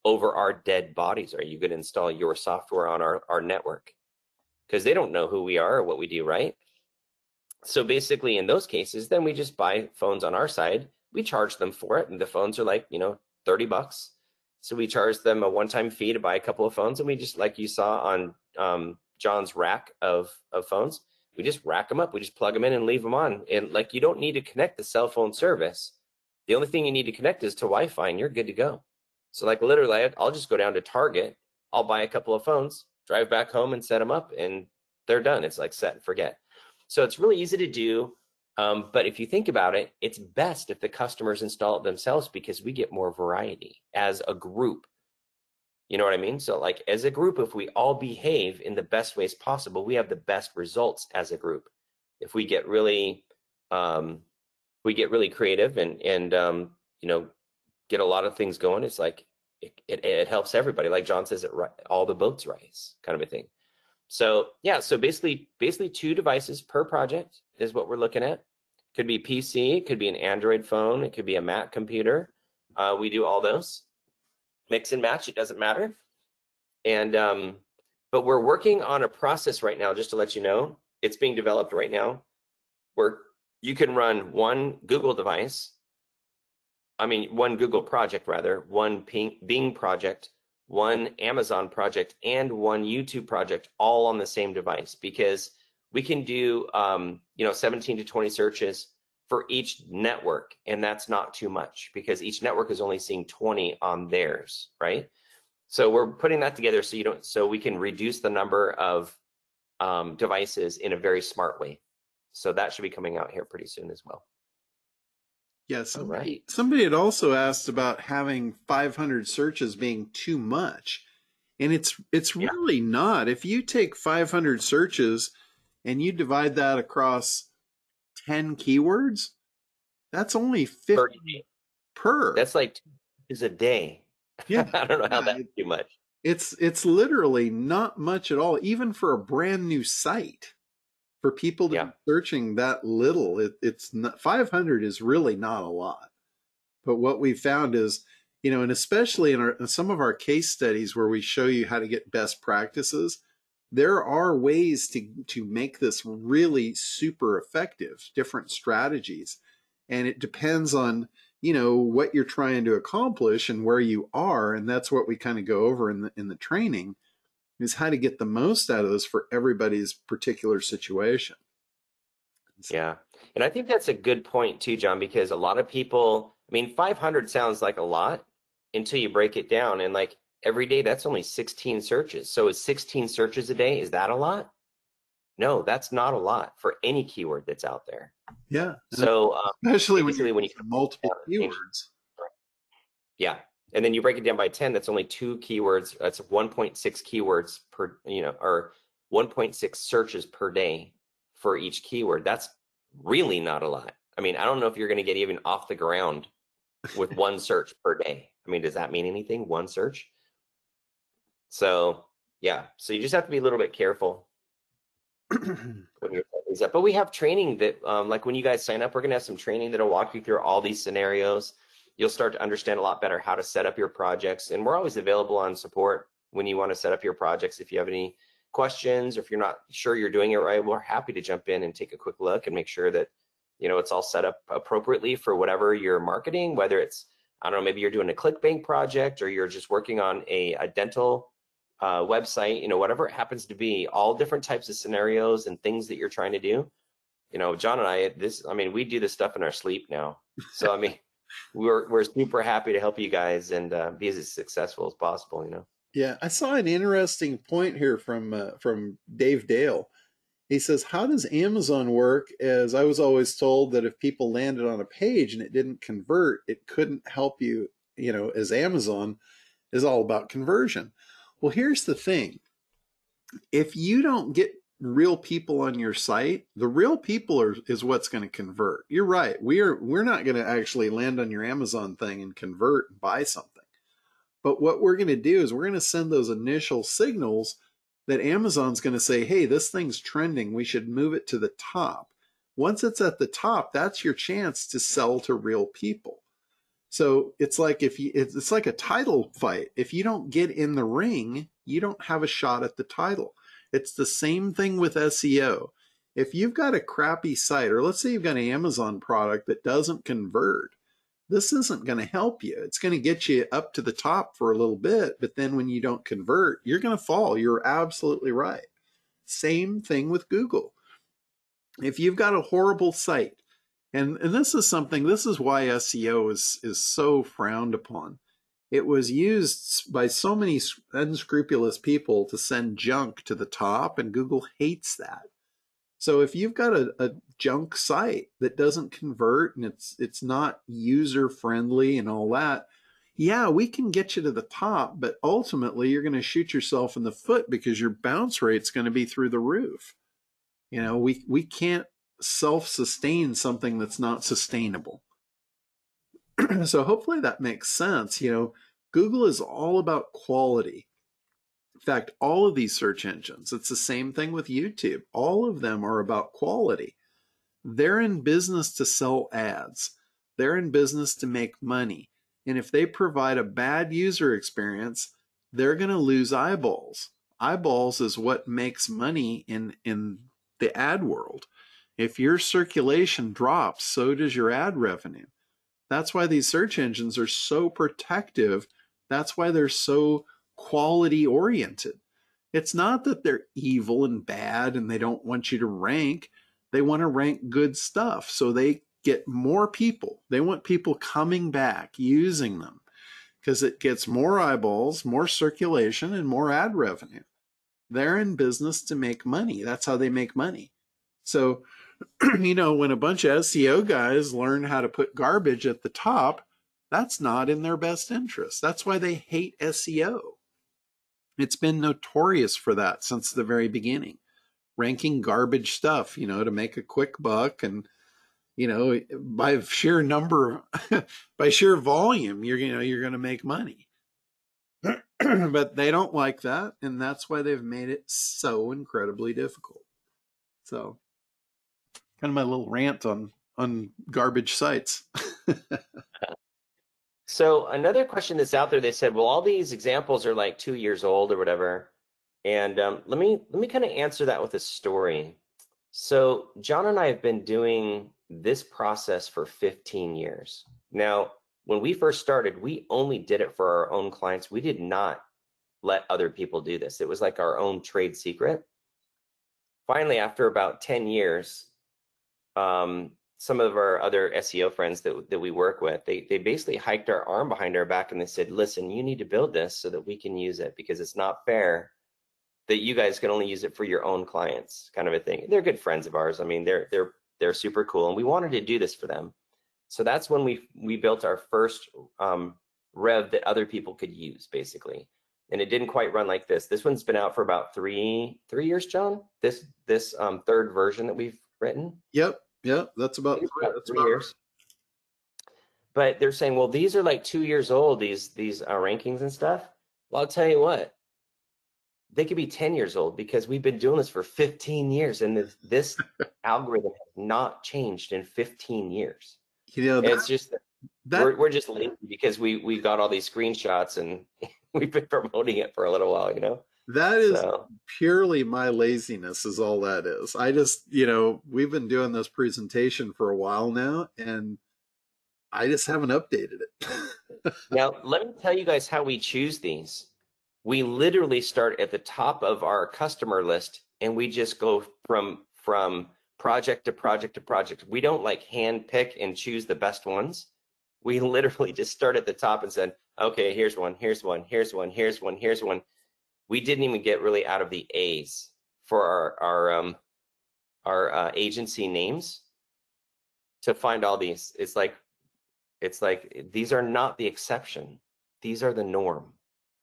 over our dead bodies, are you going to install your software on our network? Because they don't know who we are or what we do, right? So basically in those cases, then we just buy phones on our side. We charge them for it, and the phones are like, $30. So we charge them a one-time fee to buy a couple of phones, and we just, like you saw on John's rack of phones, we just rack them up. We just plug them in and leave them on. And like, you don't need to connect the cell phone service. The only thing you need to connect is to Wi-Fi, and you're good to go. So like literally, I'll just go down to Target. I'll buy a couple of phones, drive back home and set them up, and they're done. It's like set and forget. So it's really easy to do. But if you think about it, it's best if the customers install it themselves, because we get more variety as a group. You know what I mean? So like as a group, if we all behave in the best ways possible, we have the best results as a group. If we get really, creative and get a lot of things going, it's like it helps everybody. Like John says, all the boats rise, kind of a thing. So yeah, so basically 2 devices per project is what we're looking at. Could be PC, it could be an Android phone, it could be a Mac computer. We do all those. Mix and match, it doesn't matter. And but we're working on a process right now, just to let you know. It's being developed right now, where you can run one Google project rather, one Bing project, one Amazon project, and one YouTube project, all on the same device, because we can do 17 to 20 searches for each network, and that's not too much, because each network is only seeing 20 on theirs, right? So we're putting that together so we can reduce the number of devices in a very smart way. So that should be coming out here pretty soon as well. Yeah, somebody had also asked about having 500 searches being too much, and it's really not. If you take 500 searches and you divide that across 10 keywords, that's only 50 per. That's like 2 a day. Yeah, I don't know how that's too much. It's literally not much at all, even for a brand new site. For people to be searching that little, it's not, 500 is really not a lot. But what we found is, and especially in some of our case studies where we show you how to get best practices, there are ways to make this really super effective, different strategies. And it depends on, what you're trying to accomplish and where you are. And that's what we kind of go over in the training, is how to get the most out of this for everybody's particular situation. Yeah. And I think that's a good point too, John, because a lot of people, 500 sounds like a lot until you break it down. And like every day, that's only 16 searches. So is 16 searches a day, is that a lot? No, that's not a lot for any keyword that's out there. Yeah. So especially when you multiple keywords. Yeah. And then you break it down by 10, that's only 2 keywords. That's 1.6 keywords per, or 1.6 searches per day for each keyword. That's really not a lot. I mean, I don't know if you're going to get even off the ground with one search per day. I mean, does that mean anything? One search? So yeah, so you just have to be a little bit careful when you're setting these up. But we have training that, like when you guys sign up, we're going to have some training that'll walk you through all these scenarios. You'll start to understand a lot better how to set up your projects. And we're always available on support when you want to set up your projects. If you have any questions, or if you're not sure you're doing it right, we're happy to jump in and take a quick look and make sure that, it's all set up appropriately for whatever you're marketing, whether it's, I don't know, maybe you're doing a ClickBank project, or you're just working on a dental website, whatever it happens to be, all different types of scenarios and things that you're trying to do. John and I, we do this stuff in our sleep now. So, I mean, we're super happy to help you guys and be as successful as possible, Yeah, I saw an interesting point here from Dave Dale. He says, how does Amazon work? As I was always told that if people landed on a page and it didn't convert, it couldn't help you, as Amazon is all about conversion. Well, here's the thing. If you don't get real people on your site, the real people is what's going to convert. You're right. We're not going to actually land on your Amazon thing and convert and buy something. But what we're going to do is we're going to send those initial signals that Amazon's going to say, hey, this thing's trending. We should move it to the top. Once it's at the top, that's your chance to sell to real people. So it's like it's like a title fight. If you don't get in the ring, you don't have a shot at the title. It's the same thing with SEO. If you've got a crappy site, or let's say you've got an Amazon product that doesn't convert, this isn't going to help you. It's going to get you up to the top for a little bit, but then when you don't convert, you're going to fall. You're absolutely right. Same thing with Google. If you've got a horrible site, and this is why SEO is so frowned upon. It was used by so many unscrupulous people to send junk to the top, and Google hates that. So if you've got a junk site that doesn't convert and it's not user friendly and all that, yeah, we can get you to the top, but ultimately you're going to shoot yourself in the foot because your bounce rate's going to be through the roof. We can't self-sustain something that's not sustainable. So hopefully that makes sense. Google is all about quality. In fact, all of these search engines, it's the same thing with YouTube. All of them are about quality. They're in business to sell ads. They're in business to make money. And if they provide a bad user experience, they're going to lose eyeballs. Eyeballs is what makes money in the ad world. If your circulation drops, so does your ad revenue. That's why these search engines are so protective. That's why they're so quality oriented. It's not that they're evil and bad and they don't want you to rank. They want to rank good stuff so they get more people. They want people coming back using them because it gets more eyeballs, more circulation, and more ad revenue. They're in business to make money. That's how they make money. So, when a bunch of SEO guys learn how to put garbage at the top, that's not in their best interest. That's why they hate SEO. It's been notorious for that since the very beginning. Ranking garbage stuff, to make a quick buck, and by sheer number, by sheer volume, you're going to make money. But they don't like that, and that's why they've made it so incredibly difficult. So, kind of my little rant on garbage sites. So another question that's out there, they said, well, all these examples are like 2 years old or whatever. And let me kind of answer that with a story. So John and I have been doing this process for 15 years. Now, when we first started, we only did it for our own clients. We did not let other people do this. It was like our own trade secret. Finally, after about 10 years, some of our other SEO friends that we work with, they basically hiked our arm behind our back and they said, listen, you need to build this so that we can use it, because it's not fair that you guys can only use it for your own clients, kind of a thing. They're good friends of ours. I mean, they're super cool, and we wanted to do this for them. So that's when we built our first rev that other people could use, basically. And it didn't quite run like this. This one's been out for about three years, John. This third version that we've written. Yep. That's about, that's 3 years. But they're saying, well, these are like 2 years old, these rankings and stuff. Well, I'll tell you what, they could be 10 years old because we've been doing this for 15 years, and this algorithm has not changed in 15 years. It's just that we're just lazy because we got all these screenshots and we've been promoting it for a little while, That is purely my laziness is all that is. I just, we've been doing this presentation for a while now, and I just haven't updated it. Now, let me tell you guys how we choose these. We literally start at the top of our customer list, and we just go from project to project to project. We don't like hand pick and choose the best ones. We literally just start at the top and said, okay, here's one, here's one, here's one, here's one, here's one. We didn't even get really out of the A's for our agency names to find all these. It's like these are not the exception. These are the norm.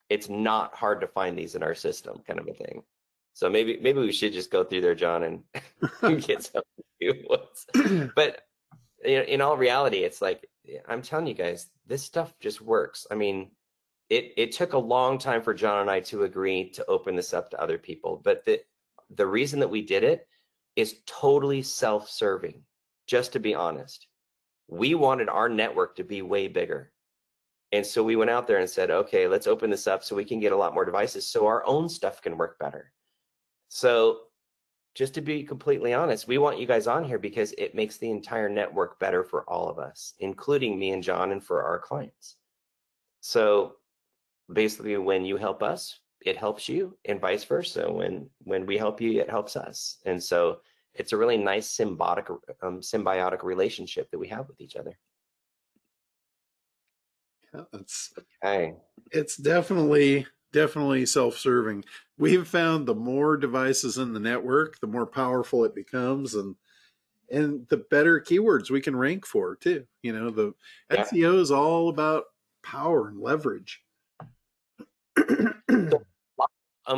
It's not hard to find these in our system, kind of a thing. So maybe we should just go through there, John, and get some new ones. But in all reality, it's like, I'm telling you guys, this stuff just works. I mean, it took a long time for John and I to agree to open this up to other people. But the reason that we did it is totally self-serving, just to be honest. We wanted our network to be way bigger. And so we went out there and said, okay, let's open this up so we can get a lot more devices so our own stuff can work better. So just to be completely honest, we want you guys on here because it makes the entire network better for all of us, including me and John and for our clients. So basically, when you help us, it helps you, and vice versa. When we help you, it helps us. And so it's a really nice symbiotic relationship that we have with each other. Yeah, it's definitely self-serving. We've found the more devices in the network, the more powerful it becomes, and the better keywords we can rank for too. The SEO is all about power and leverage.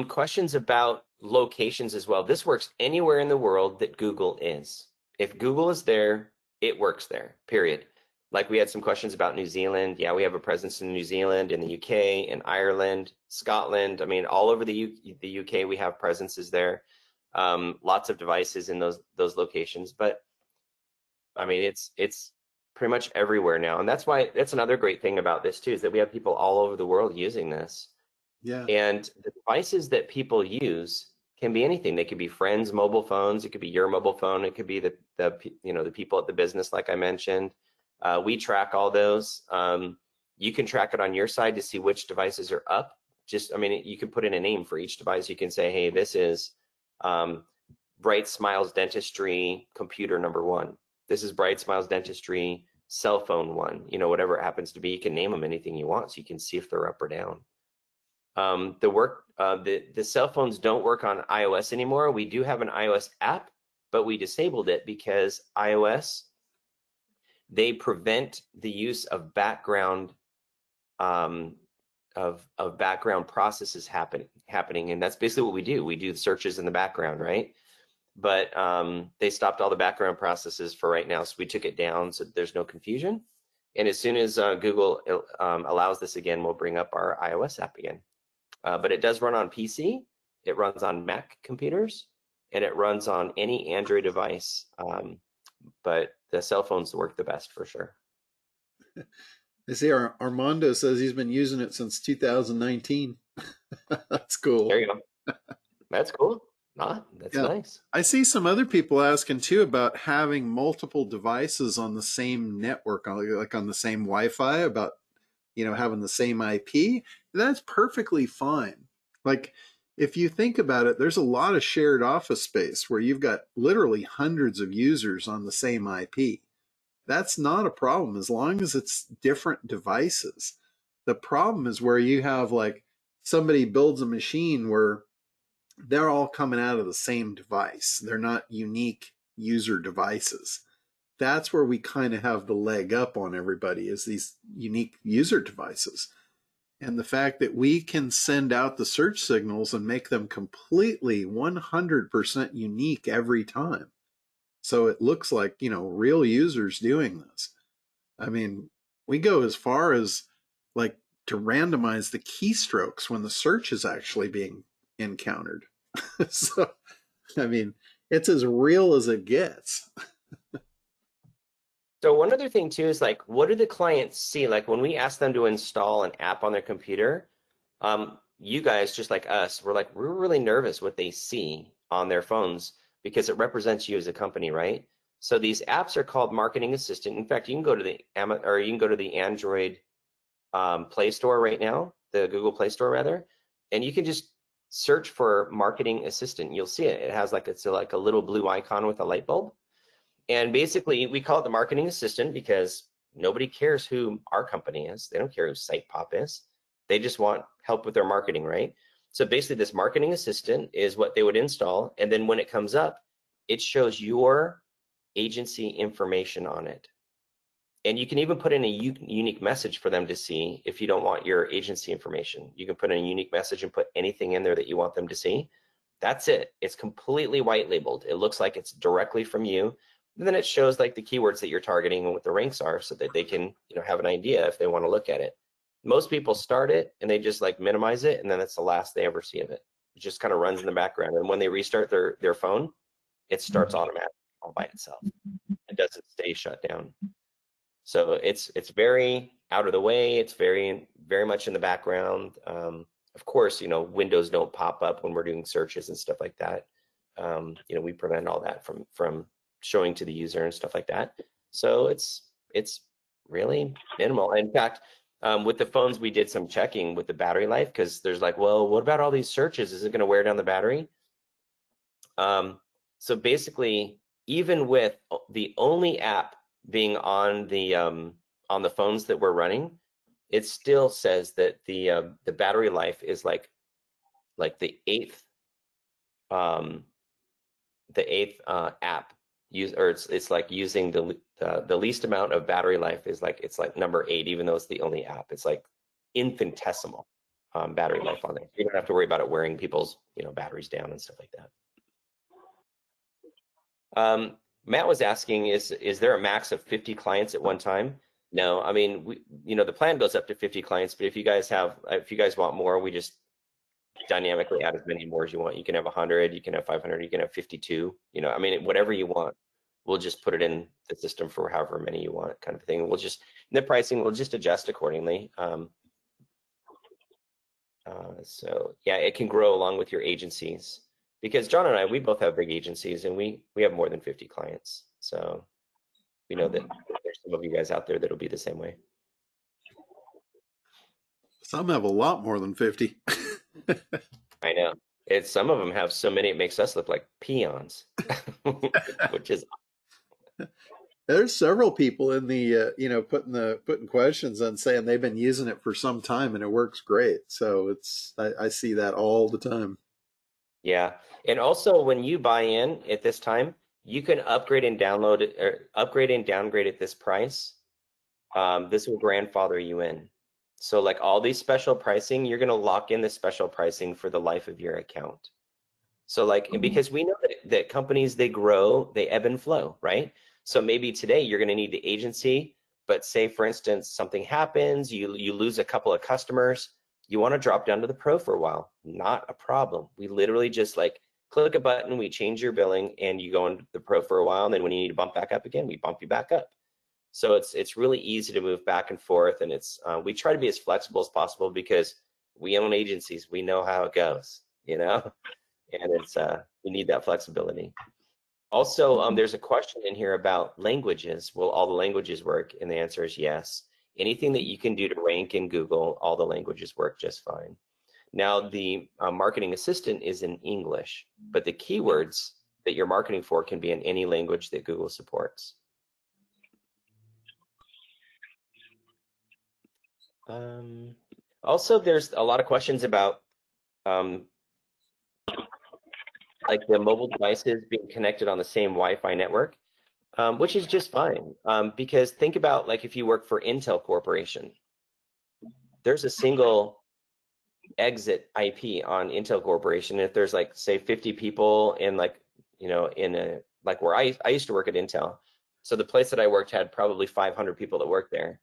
Questions about locations as well. This works anywhere in the world that Google is. If Google is there, it works there, period. Like we had some questions about New Zealand. Yeah, we have a presence in New Zealand, in the UK, in Ireland, Scotland. I mean, all over the UK, we have presences there. Lots of devices in those locations. But I mean, it's pretty much everywhere now. And that's another great thing about this too, is that we have people all over the world using this. Yeah. And the devices that people use can be anything. They could be friends' mobile phones. It could be your mobile phone. It could be the people at the business, like I mentioned. We track all those. You can track it on your side to see which devices are up. You can put in a name for each device. You can say, hey, this is Bright Smiles Dentistry computer number 1. This is Bright Smiles Dentistry cell phone 1. Whatever it happens to be, you can name them anything you want, so you can see if they're up or down. The cell phones don't work on iOS anymore. We do have an iOS app, but we disabled it because iOS, they prevent the use of background of background processes happening, and that's basically what we do. We do the searches in the background, right? But they stopped all the background processes for right now, so we took it down so there's no confusion. And as soon as Google allows this again, we'll bring up our iOS app again. But it does run on PC, it runs on Mac computers, and it runs on any Android device. But the cell phones work the best for sure. I see Armando says he's been using it since 2019. That's cool. There you go. That's cool. That's nice. I see some other people asking too about having multiple devices on the same network, like on the same Wi-Fi, about having the same IP. That's perfectly fine. Like, if you think about it, there's a lot of shared office space where you've got literally hundreds of users on the same IP. That's not a problem as long as it's different devices. The problem is where you have like somebody builds a machine where they're all coming out of the same device. They're not unique user devices. that's where we kind of have the leg up on everybody, is these unique user devices. And the fact that we can send out the search signals and make them completely 100% unique every time. So it looks like, real users doing this. I mean, we go as far as like to randomize the keystrokes when the search is actually being encountered. So, I mean, it's as real as it gets. So one other thing too is like, what do the clients see? Like when we ask them to install an app on their computer, you guys, just like us, we're really nervous what they see on their phones because it represents you as a company, right? So these apps are called Marketing Assistant. In fact, you can go to the Android Play Store right now, the Google Play Store rather, and you can just search for Marketing Assistant. You'll see it. It has it's like a little blue icon with a light bulb. And basically, we call it the Marketing Assistant because nobody cares who our company is. They don't care who SitePop is. They just want help with their marketing, right? So basically, this Marketing Assistant is what they would install. And then when it comes up, it shows your agency information on it. And you can even put in a unique message for them to see if you don't want your agency information. You can put in a unique message and put anything in there that you want them to see. That's it. It's completely white labeled. It looks like it's directly from you. And then it shows like the keywords that you're targeting and what the ranks are so that they can, have an idea if they want to look at it. Most people start it and they just minimize it, and then that's the last they ever see of it. It just kind of runs in the background. And when they restart their phone, it starts automatically all by itself. It doesn't stay shut down. So it's very out of the way. It's very, very much in the background. Of course, windows don't pop up when we're doing searches and stuff like that. We prevent all that from showing to the user and stuff like that. So it's really minimal. In fact, with the phones, we did some checking with the battery life because there's well, what about all these searches? Is it going to wear down the battery? So basically, even with the only app being on the phones that we're running, it still says that the battery life is like the eighth app it's like using the least amount of battery life is it's like number 8, even though it's the only app. It's like infinitesimal battery life on there. You don't have to worry about it wearing people's batteries down and stuff like that. Matt was asking, is there a max of 50 clients at one time? No, I mean, the plan goes up to 50 clients, but if you guys want more, we just dynamically add as many more as you want. You can have 100, you can have 500, you can have 52, I mean, whatever you want. We'll just put it in the system for however many you want, kind of thing. The pricing will just adjust accordingly. So yeah, it can grow along with your agencies. Because John and I, we both have big agencies and we have more than 50 clients. So we know that there's some of you guys out there that'll be the same way. Some have a lot more than 50. I know. Some of them have so many it makes us look like peons, which is. There's several people in the putting questions and saying they've been using it for some time and it works great. So I see that all the time. Yeah, and also when you buy in at this time, you can upgrade and download it, or upgrade and downgrade at this price. This will grandfather you in. So like all these special pricing, you're going to lock in the special pricing for the life of your account. So because we know that companies, they grow, they ebb and flow, right? So maybe today you're going to need the agency, but say for instance, something happens, you lose a couple of customers, you want to drop down to the pro for a while. Not a problem. We literally just click a button, we change your billing, and you go into the pro for a while. And then when you need to bump back up again, we bump you back up. So it's really easy to move back and forth. And we try to be as flexible as possible because we own agencies. We know how it goes, and we need that flexibility. Also, there's a question in here about languages. Will all the languages work? And the answer is yes. Anything that you can do to rank in Google, all the languages work just fine. Now, the marketing assistant is in English, but the keywords that you're marketing for can be in any language that Google supports. Also, there's a lot of questions about the mobile devices being connected on the same Wi-Fi network. which is just fine. Because think about like if you work for Intel Corporation, there's a single exit IP on Intel Corporation. If there's like say 50 people in like, you know, in a like where I used to work at Intel. So the place that I worked had probably 500 people that worked there.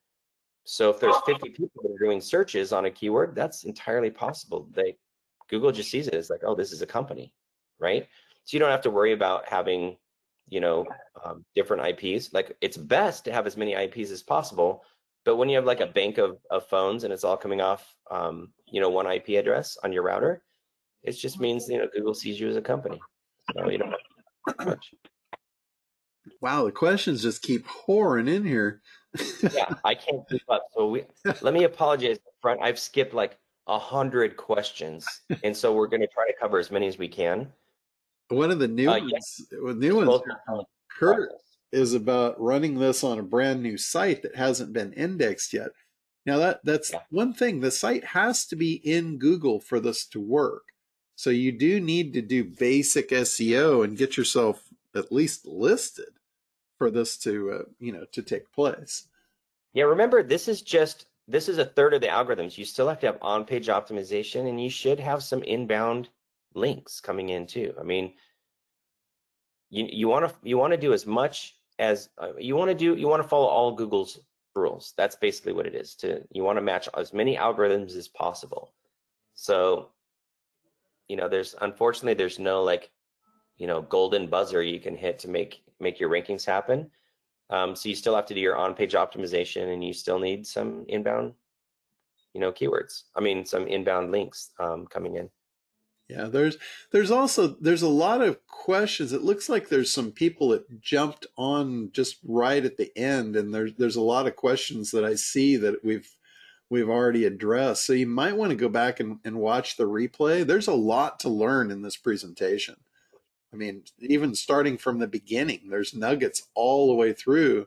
So if there's 50 people that are doing searches on a keyword, that's entirely possible. Google just sees it as like, oh, this is a company, right? So you don't have to worry about having, you know, different IPs. Like it's best to have as many IPs as possible. But when you have like a bank of phones and it's all coming off, you know, one IP address on your router, it just means, you know, Google sees you as a company. So you don't have to do much. Wow, the questions just keep pouring in here. Yeah, I can't keep up. So let me apologize up front. I've skipped like 100 questions, and so we're going to try to cover as many as we can. One of the new ones, new ones here from Kurt is about running this on a brand new site that hasn't been indexed yet. Now that's one thing. The site has to be in Google for this to work. So you do need to do basic SEO and get yourself at least listed for this to you know, to take place. Yeah, remember this is a third of the algorithms. You still have to have on-page optimization, and you should have some inbound links coming in too. I mean, you want to do as much as you want to follow all Google's rules. That's basically what it is. You want to match as many algorithms as possible. So, you know, unfortunately there's no like, you know, golden buzzer you can hit to make your rankings happen. So you still have to do your on-page optimization, and you still need some inbound, you know, keywords. I mean, some inbound links coming in. Yeah, there's a lot of questions. It looks like there's some people that jumped on just right at the end, and there's a lot of questions that I see that we've already addressed. So you might want to go back and watch the replay. There's a lot to learn in this presentation. I mean, even starting from the beginning, there's nuggets all the way through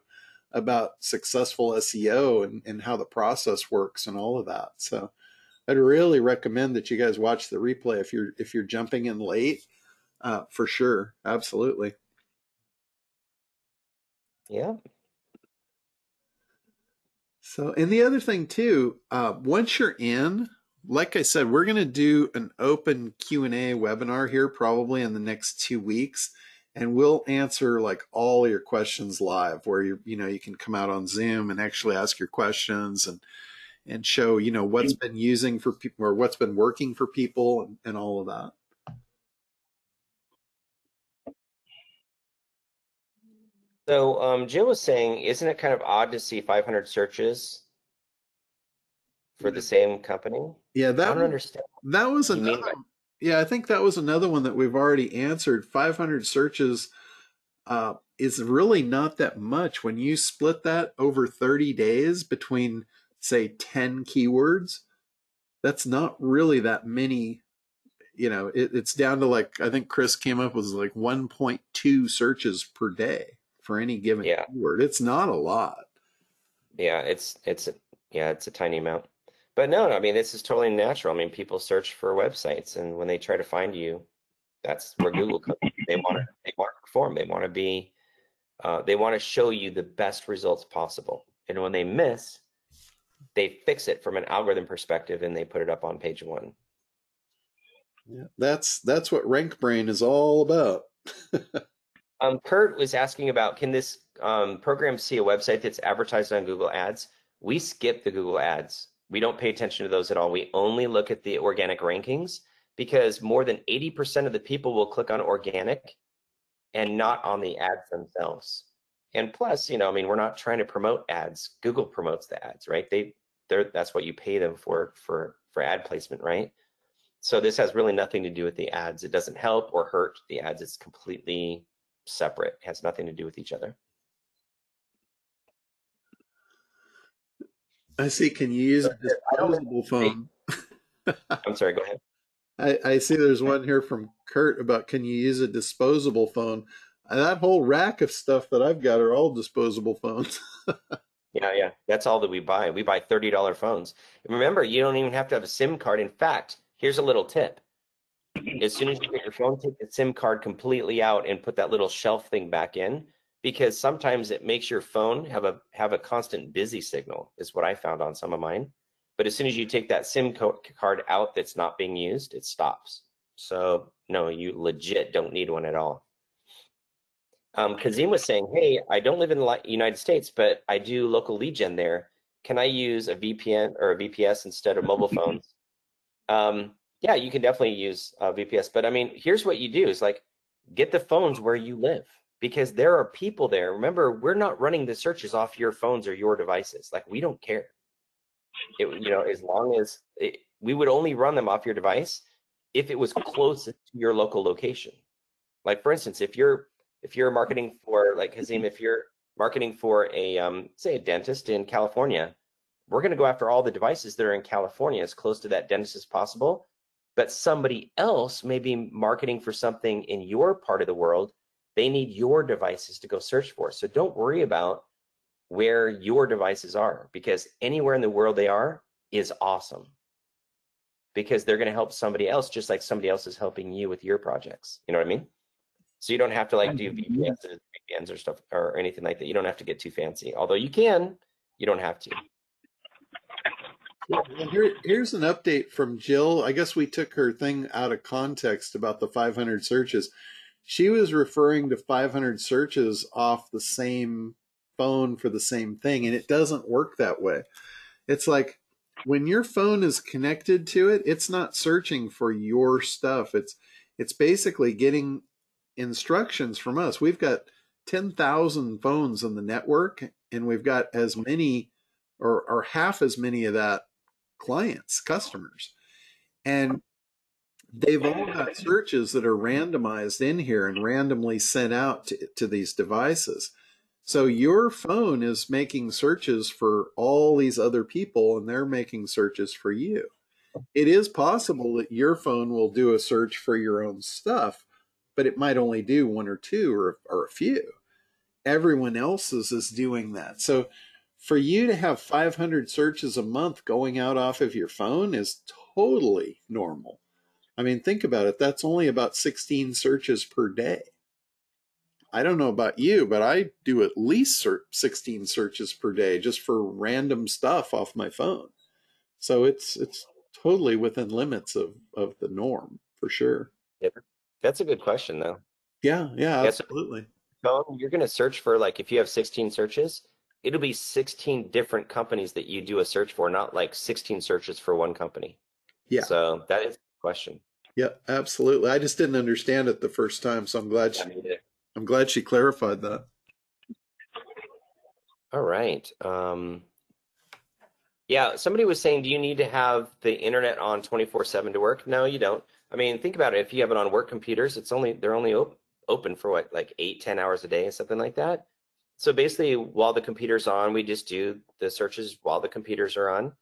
about successful SEO and how the process works and all of that. So I'd really recommend that you guys watch the replay if you're jumping in late, for sure. Absolutely. Yeah. So, and the other thing too, once you're in, like I said, we're going to do an open Q&A webinar here probably in the next 2 weeks, and we'll answer like all your questions live, where you can come out on Zoom and actually ask your questions and show, you know, what's been using for people or what's been working for people and all of that. So Jill was saying, isn't it kind of odd to see 500 searches for the same company? Yeah, I don't understand. That was another. Yeah, I think that was another one that we've already answered. 500 searches is really not that much when you split that over 30 days between, say, 10 keywords. That's not really that many. You know, it's down to like, I think Chris came up with like 1.2 searches per day for any given keyword. It's not a lot. Yeah, it's a tiny amount. But no, I mean, this is totally natural. I mean, people search for websites, and when they try to find you, that's where Google comes. They want to perform. They want to be, they want to show you the best results possible. And when they miss, they fix it from an algorithm perspective, and they put it up on page 1. Yeah, that's what Rankbrain is all about. Kurt was asking about, can this program see a website that's advertised on Google Ads? We skip the Google Ads. We don't pay attention to those at all. We only look at the organic rankings, because more than 80% of the people will click on organic and not on the ads themselves. And plus, you know, I mean, we're not trying to promote ads. Google promotes the ads, right? That's what you pay them for ad placement, right? So this has really nothing to do with the ads. It doesn't help or hurt the ads. It's completely separate. It has nothing to do with each other. I see. Can you use a disposable phone? I'm sorry, go ahead. I see there's one here from Kurt about, can you use a disposable phone? That whole rack of stuff that I've got are all disposable phones. Yeah. That's all that we buy. We buy $30 phones. And remember, you don't even have to have a SIM card. In fact, here's a little tip. As soon as you get your phone, take the SIM card completely out and put that little shelf thing back in, because sometimes it makes your phone have a constant busy signal, is what I found on some of mine. But as soon as you take that SIM card out that's not being used, it stops. So no, you legit don't need one at all. Kazim was saying, hey, I don't live in the United States, but I do local lead gen there. Can I use a VPN or a VPS instead of mobile phones? Yeah, you can definitely use VPS. But I mean, here's what you do is like, get the phones where you live, because there are people there. Remember, we're not running the searches off your phones or your devices. Like, we don't care. As long as we would only run them off your device if it was close to your local location. Like, for instance, if you're marketing for, like Hazim, if you're marketing for a say a dentist in California, we're going to go after all the devices that are in California as close to that dentist as possible. But somebody else may be marketing for something in your part of the world. They need your devices to go search for. So don't worry about where your devices are, because anywhere in the world they are is awesome, because they're going to help somebody else just like somebody else is helping you with your projects. You know what I mean? So you don't have to like do VPNs or stuff or anything like that. You don't have to get too fancy. Although you can, you don't have to. Well, here's an update from Jill. I guess we took her thing out of context about the 500 searches. She was referring to 500 searches off the same phone for the same thing, and it doesn't work that way. It's like when your phone is connected to it, it's not searching for your stuff. It's basically getting instructions from us. We've got 10,000 phones in the network, and we've got as many or half as many of that clients, customers. And they've all got searches that are randomized in here and randomly sent out to these devices. So your phone is making searches for all these other people, and they're making searches for you. It is possible that your phone will do a search for your own stuff, but it might only do one or two or a few. Everyone else's is doing that. So for you to have 500 searches a month going out off of your phone is totally normal. I mean, think about it. That's only about 16 searches per day. I don't know about you, but I do at least 16 searches per day just for random stuff off my phone. So it's totally within limits of the norm, for sure. Yeah, that's a good question, though. Yeah, absolutely. So you're going to search for, like, if you have 16 searches, it'll be 16 different companies that you do a search for, not like 16 searches for one company. Yeah. So that is the question. Yeah, absolutely. I just didn't understand it the first time, so I'm glad she clarified that. All right. Yeah, somebody was saying, do you need to have the internet on 24/7 to work? No, you don't. I mean, think about it. If you have it on work computers, they're only open for what, like 8-10 hours a day, something like that. So basically, while the computer's on, we just do the searches while the computers are on.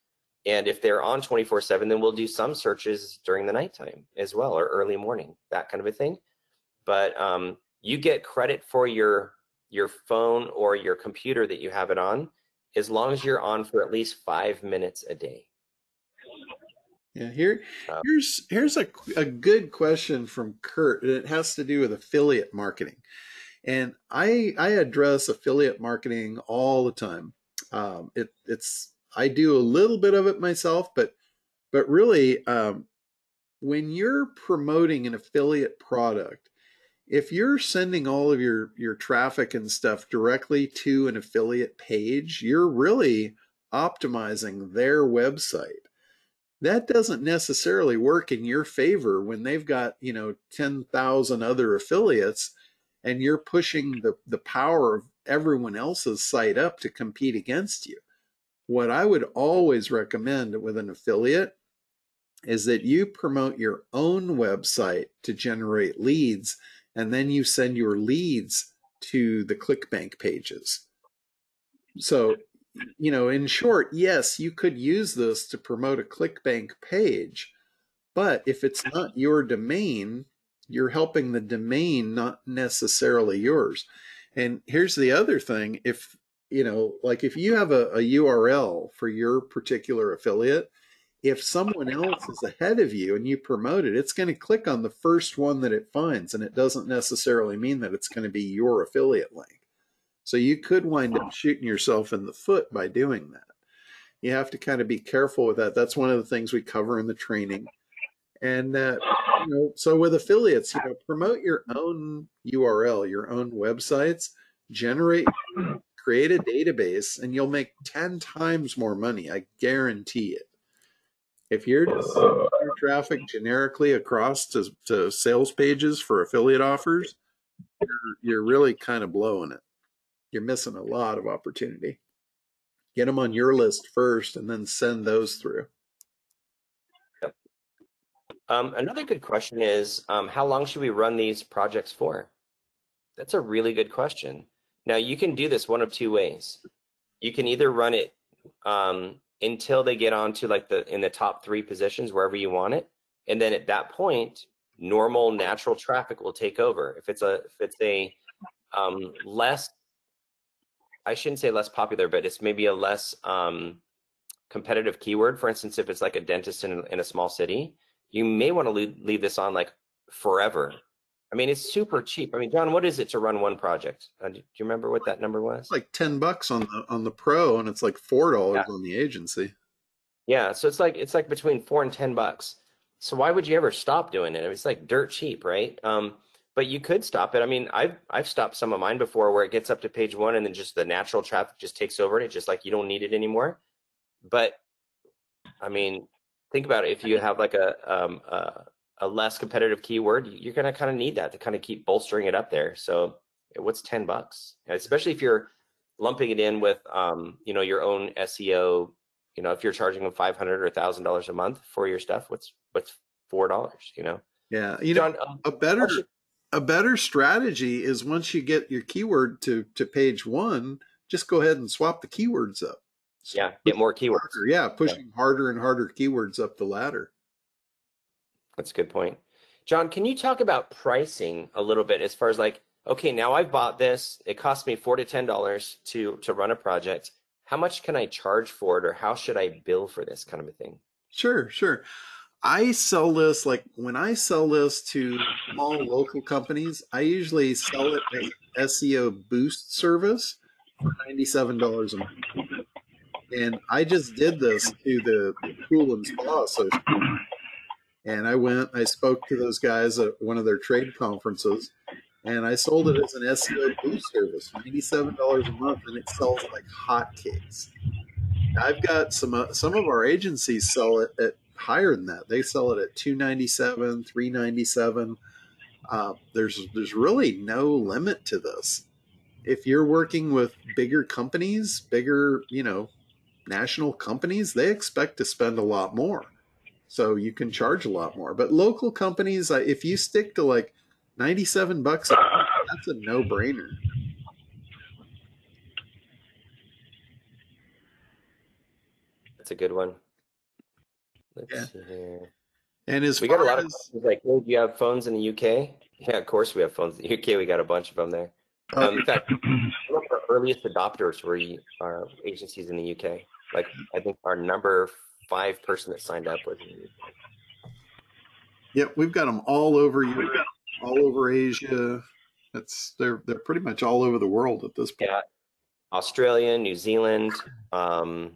And if they're on 24/7, then we'll do some searches during the nighttime as well, or early morning, that kind of a thing. But you get credit for your phone or your computer that you have it on, as long as you're on for at least 5 minutes a day. Yeah, here's a good question from Kurt, and it has to do with affiliate marketing. And I address affiliate marketing all the time. I do a little bit of it myself, but really, when you're promoting an affiliate product, if you're sending all of your traffic and stuff directly to an affiliate page, you're really optimizing their website. That doesn't necessarily work in your favor when they've got 10,000 other affiliates, and you're pushing the power of everyone else's site up to compete against you. What I would always recommend with an affiliate is that you promote your own website to generate leads, and then you send your leads to the ClickBank pages. So, in short, yes, you could use this to promote a ClickBank page, but if it's not your domain, you're helping the domain, not necessarily yours. And here's the other thing. If you have a URL for your particular affiliate, if someone else is ahead of you and you promote it, it's going to click on the first one that it finds, and it doesn't necessarily mean that it's going to be your affiliate link. So you could wind up shooting yourself in the foot by doing that. You have to kind of be careful with that. That's one of the things we cover in the training. And so with affiliates, promote your own URL, your own websites, create a database, and you'll make 10 times more money. I guarantee it. If you're just sending your traffic generically across to sales pages for affiliate offers, you're really kind of blowing it. You're missing a lot of opportunity. Get them on your list first and then send those through. Yep. Another good question is, how long should we run these projects for? That's a really good question. Now, you can do this one of two ways. You can either run it until they get onto like in the top 3 positions, wherever you want it. And then at that point, normal natural traffic will take over. If it's a less, I shouldn't say less popular, but it's maybe a less competitive keyword. For instance, if it's like a dentist in a small city, you may want to leave this on like forever. I mean, it's super cheap. I mean, John, what is it to run one project? Do you remember what that number was? It's like $10 on the pro, and it's like $4 on the agency. Yeah, so it's like between $4 and $10. So why would you ever stop doing it? It's like dirt cheap, right? But you could stop it. I mean, I've stopped some of mine before where it gets up to page 1 and then just the natural traffic just takes over and it's just like you don't need it anymore. But I mean, think about it. If you have like a less competitive keyword, you're going to kind of need that to kind of keep bolstering it up there. So what's $10? Especially if you're lumping it in with, your own SEO, if you're charging them $500 or $1,000 a month for your stuff, what's $4, Yeah. John, a better strategy is once you get your keyword to page 1, just go ahead and swap the keywords up. So yeah. Get more keywords. Harder. Yeah. Pushing harder and harder keywords up the ladder. That's a good point. John, can you talk about pricing a little bit as far as like, okay, now I've bought this. It cost me $4 to $10 to run a project. How much can I charge for it, or how should I bill for this kind of a thing? Sure. I sell this, like when I sell this to small local companies, I usually sell it as SEO boost service for $97 a month. And I just did this to the Pool and Spa Association. And I spoke to those guys at one of their trade conferences, and I sold it as an SEO boost service, $97 a month, and it sells like hotcakes. I've got some of our agencies sell it at higher than that. They sell it at $297, $397. There's really no limit to this. If you're working with bigger companies, bigger, national companies, they expect to spend a lot more. So you can charge a lot more. But local companies, if you stick to like $97 a month, that's a no-brainer. That's a good one. Let's see here. And we got a lot of questions like, hey, do you have phones in the UK? Yeah, of course we have phones in the UK. We got a bunch of them there. In fact, one of our earliest adopters were our agencies in the UK. Like, I think our number 5 person that signed up was in the UK. Yep, we've got them all over Europe, all over Asia. They're pretty much all over the world at this point. Yeah, Australia, New Zealand, all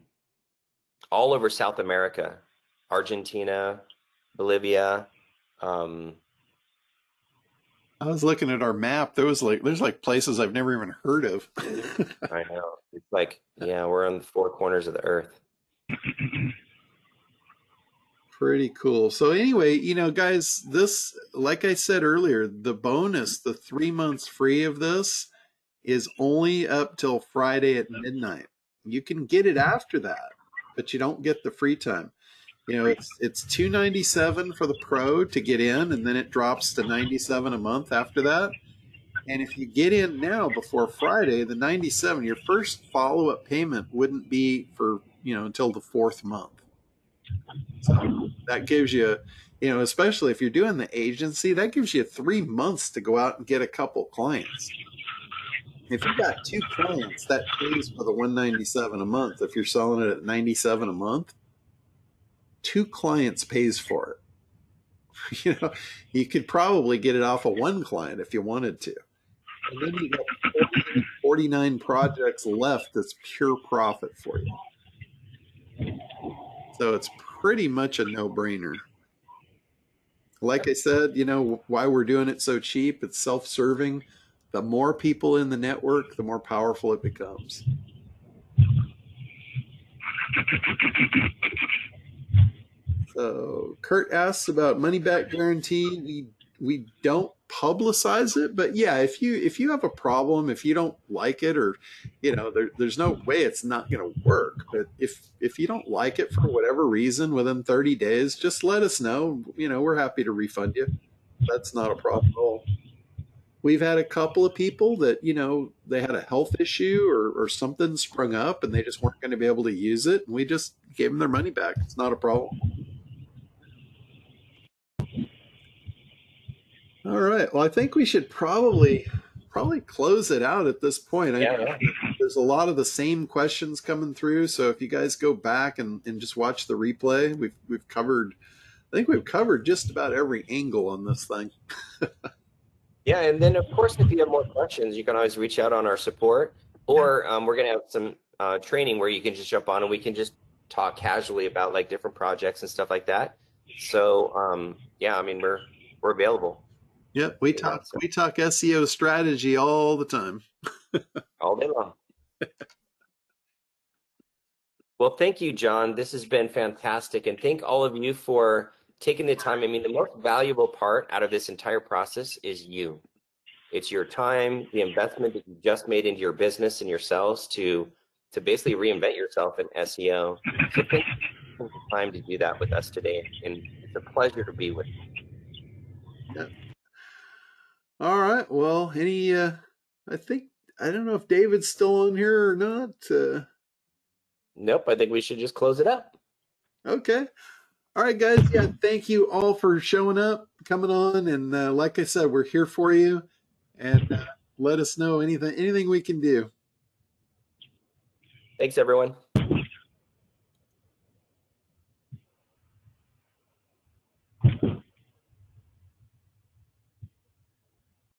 over South America, Argentina, Bolivia. I was looking at our map. There's like places I've never even heard of. I know. It's like, yeah, we're on the 4 corners of the earth. Pretty cool. So anyway, guys, this, like I said earlier, the bonus, the 3 months free of this is only up till Friday at midnight. You can get it after that, but you don't get the free time. It's $297 for the pro to get in, and then it drops to $97 a month after that. And if you get in now before Friday, the $97, your first follow-up payment wouldn't be for, until the 4th month. So that gives you, especially if you're doing the agency, that gives you 3 months to go out and get a couple clients. If you got 2 clients, that pays for the $197 a month. If you're selling it at $97 a month, 2 clients pays for it. You could probably get it off of 1 client if you wanted to. And then you got 49 projects left that's pure profit for you. So it's pretty much a no-brainer. Like I said, you know, why we're doing it so cheap, it's self-serving. The more people in the network, the more powerful it becomes. So Kurt asks about money back guarantee. We don't publicize it, but yeah, if you have a problem, if you don't like it, or you know, there's no way it's not going to work. But if you don't like it for whatever reason within 30 days, just let us know. You know, we're happy to refund you. That's not a problem at all. We've had a couple of people that, you know, they had a health issue or something sprung up and they just weren't going to be able to use it. And we just gave them their money back. It's not a problem. All right. Well, I think we should probably close it out at this point. Yeah. There's a lot of the same questions coming through. So if you guys go back and just watch the replay, we've covered, I think we've covered just about every angle on this thing. Yeah, and then of course, if you have more questions, you can always reach out on our support, or we're going to have some training where you can just jump on and we can just talk casually about like different projects and stuff like that. So yeah, I mean, we're available. Yeah, we talk SEO strategy all the time. All day long. Well, thank you, John. This has been fantastic, and thank all of you for taking the time. I mean, the most valuable part out of this entire process is you. It's your time, the investment that you just made into your business and yourselves to basically reinvent yourself in SEO. So thank you for the time to do that with us today, and it's a pleasure to be with you. Yeah. All right. Well, I don't know if David's still on here or not. Nope, I think we should just close it up. Okay. All right, guys. Yeah, thank you all for showing up, coming on, and like I said, we're here for you. And let us know anything we can do. Thanks, everyone.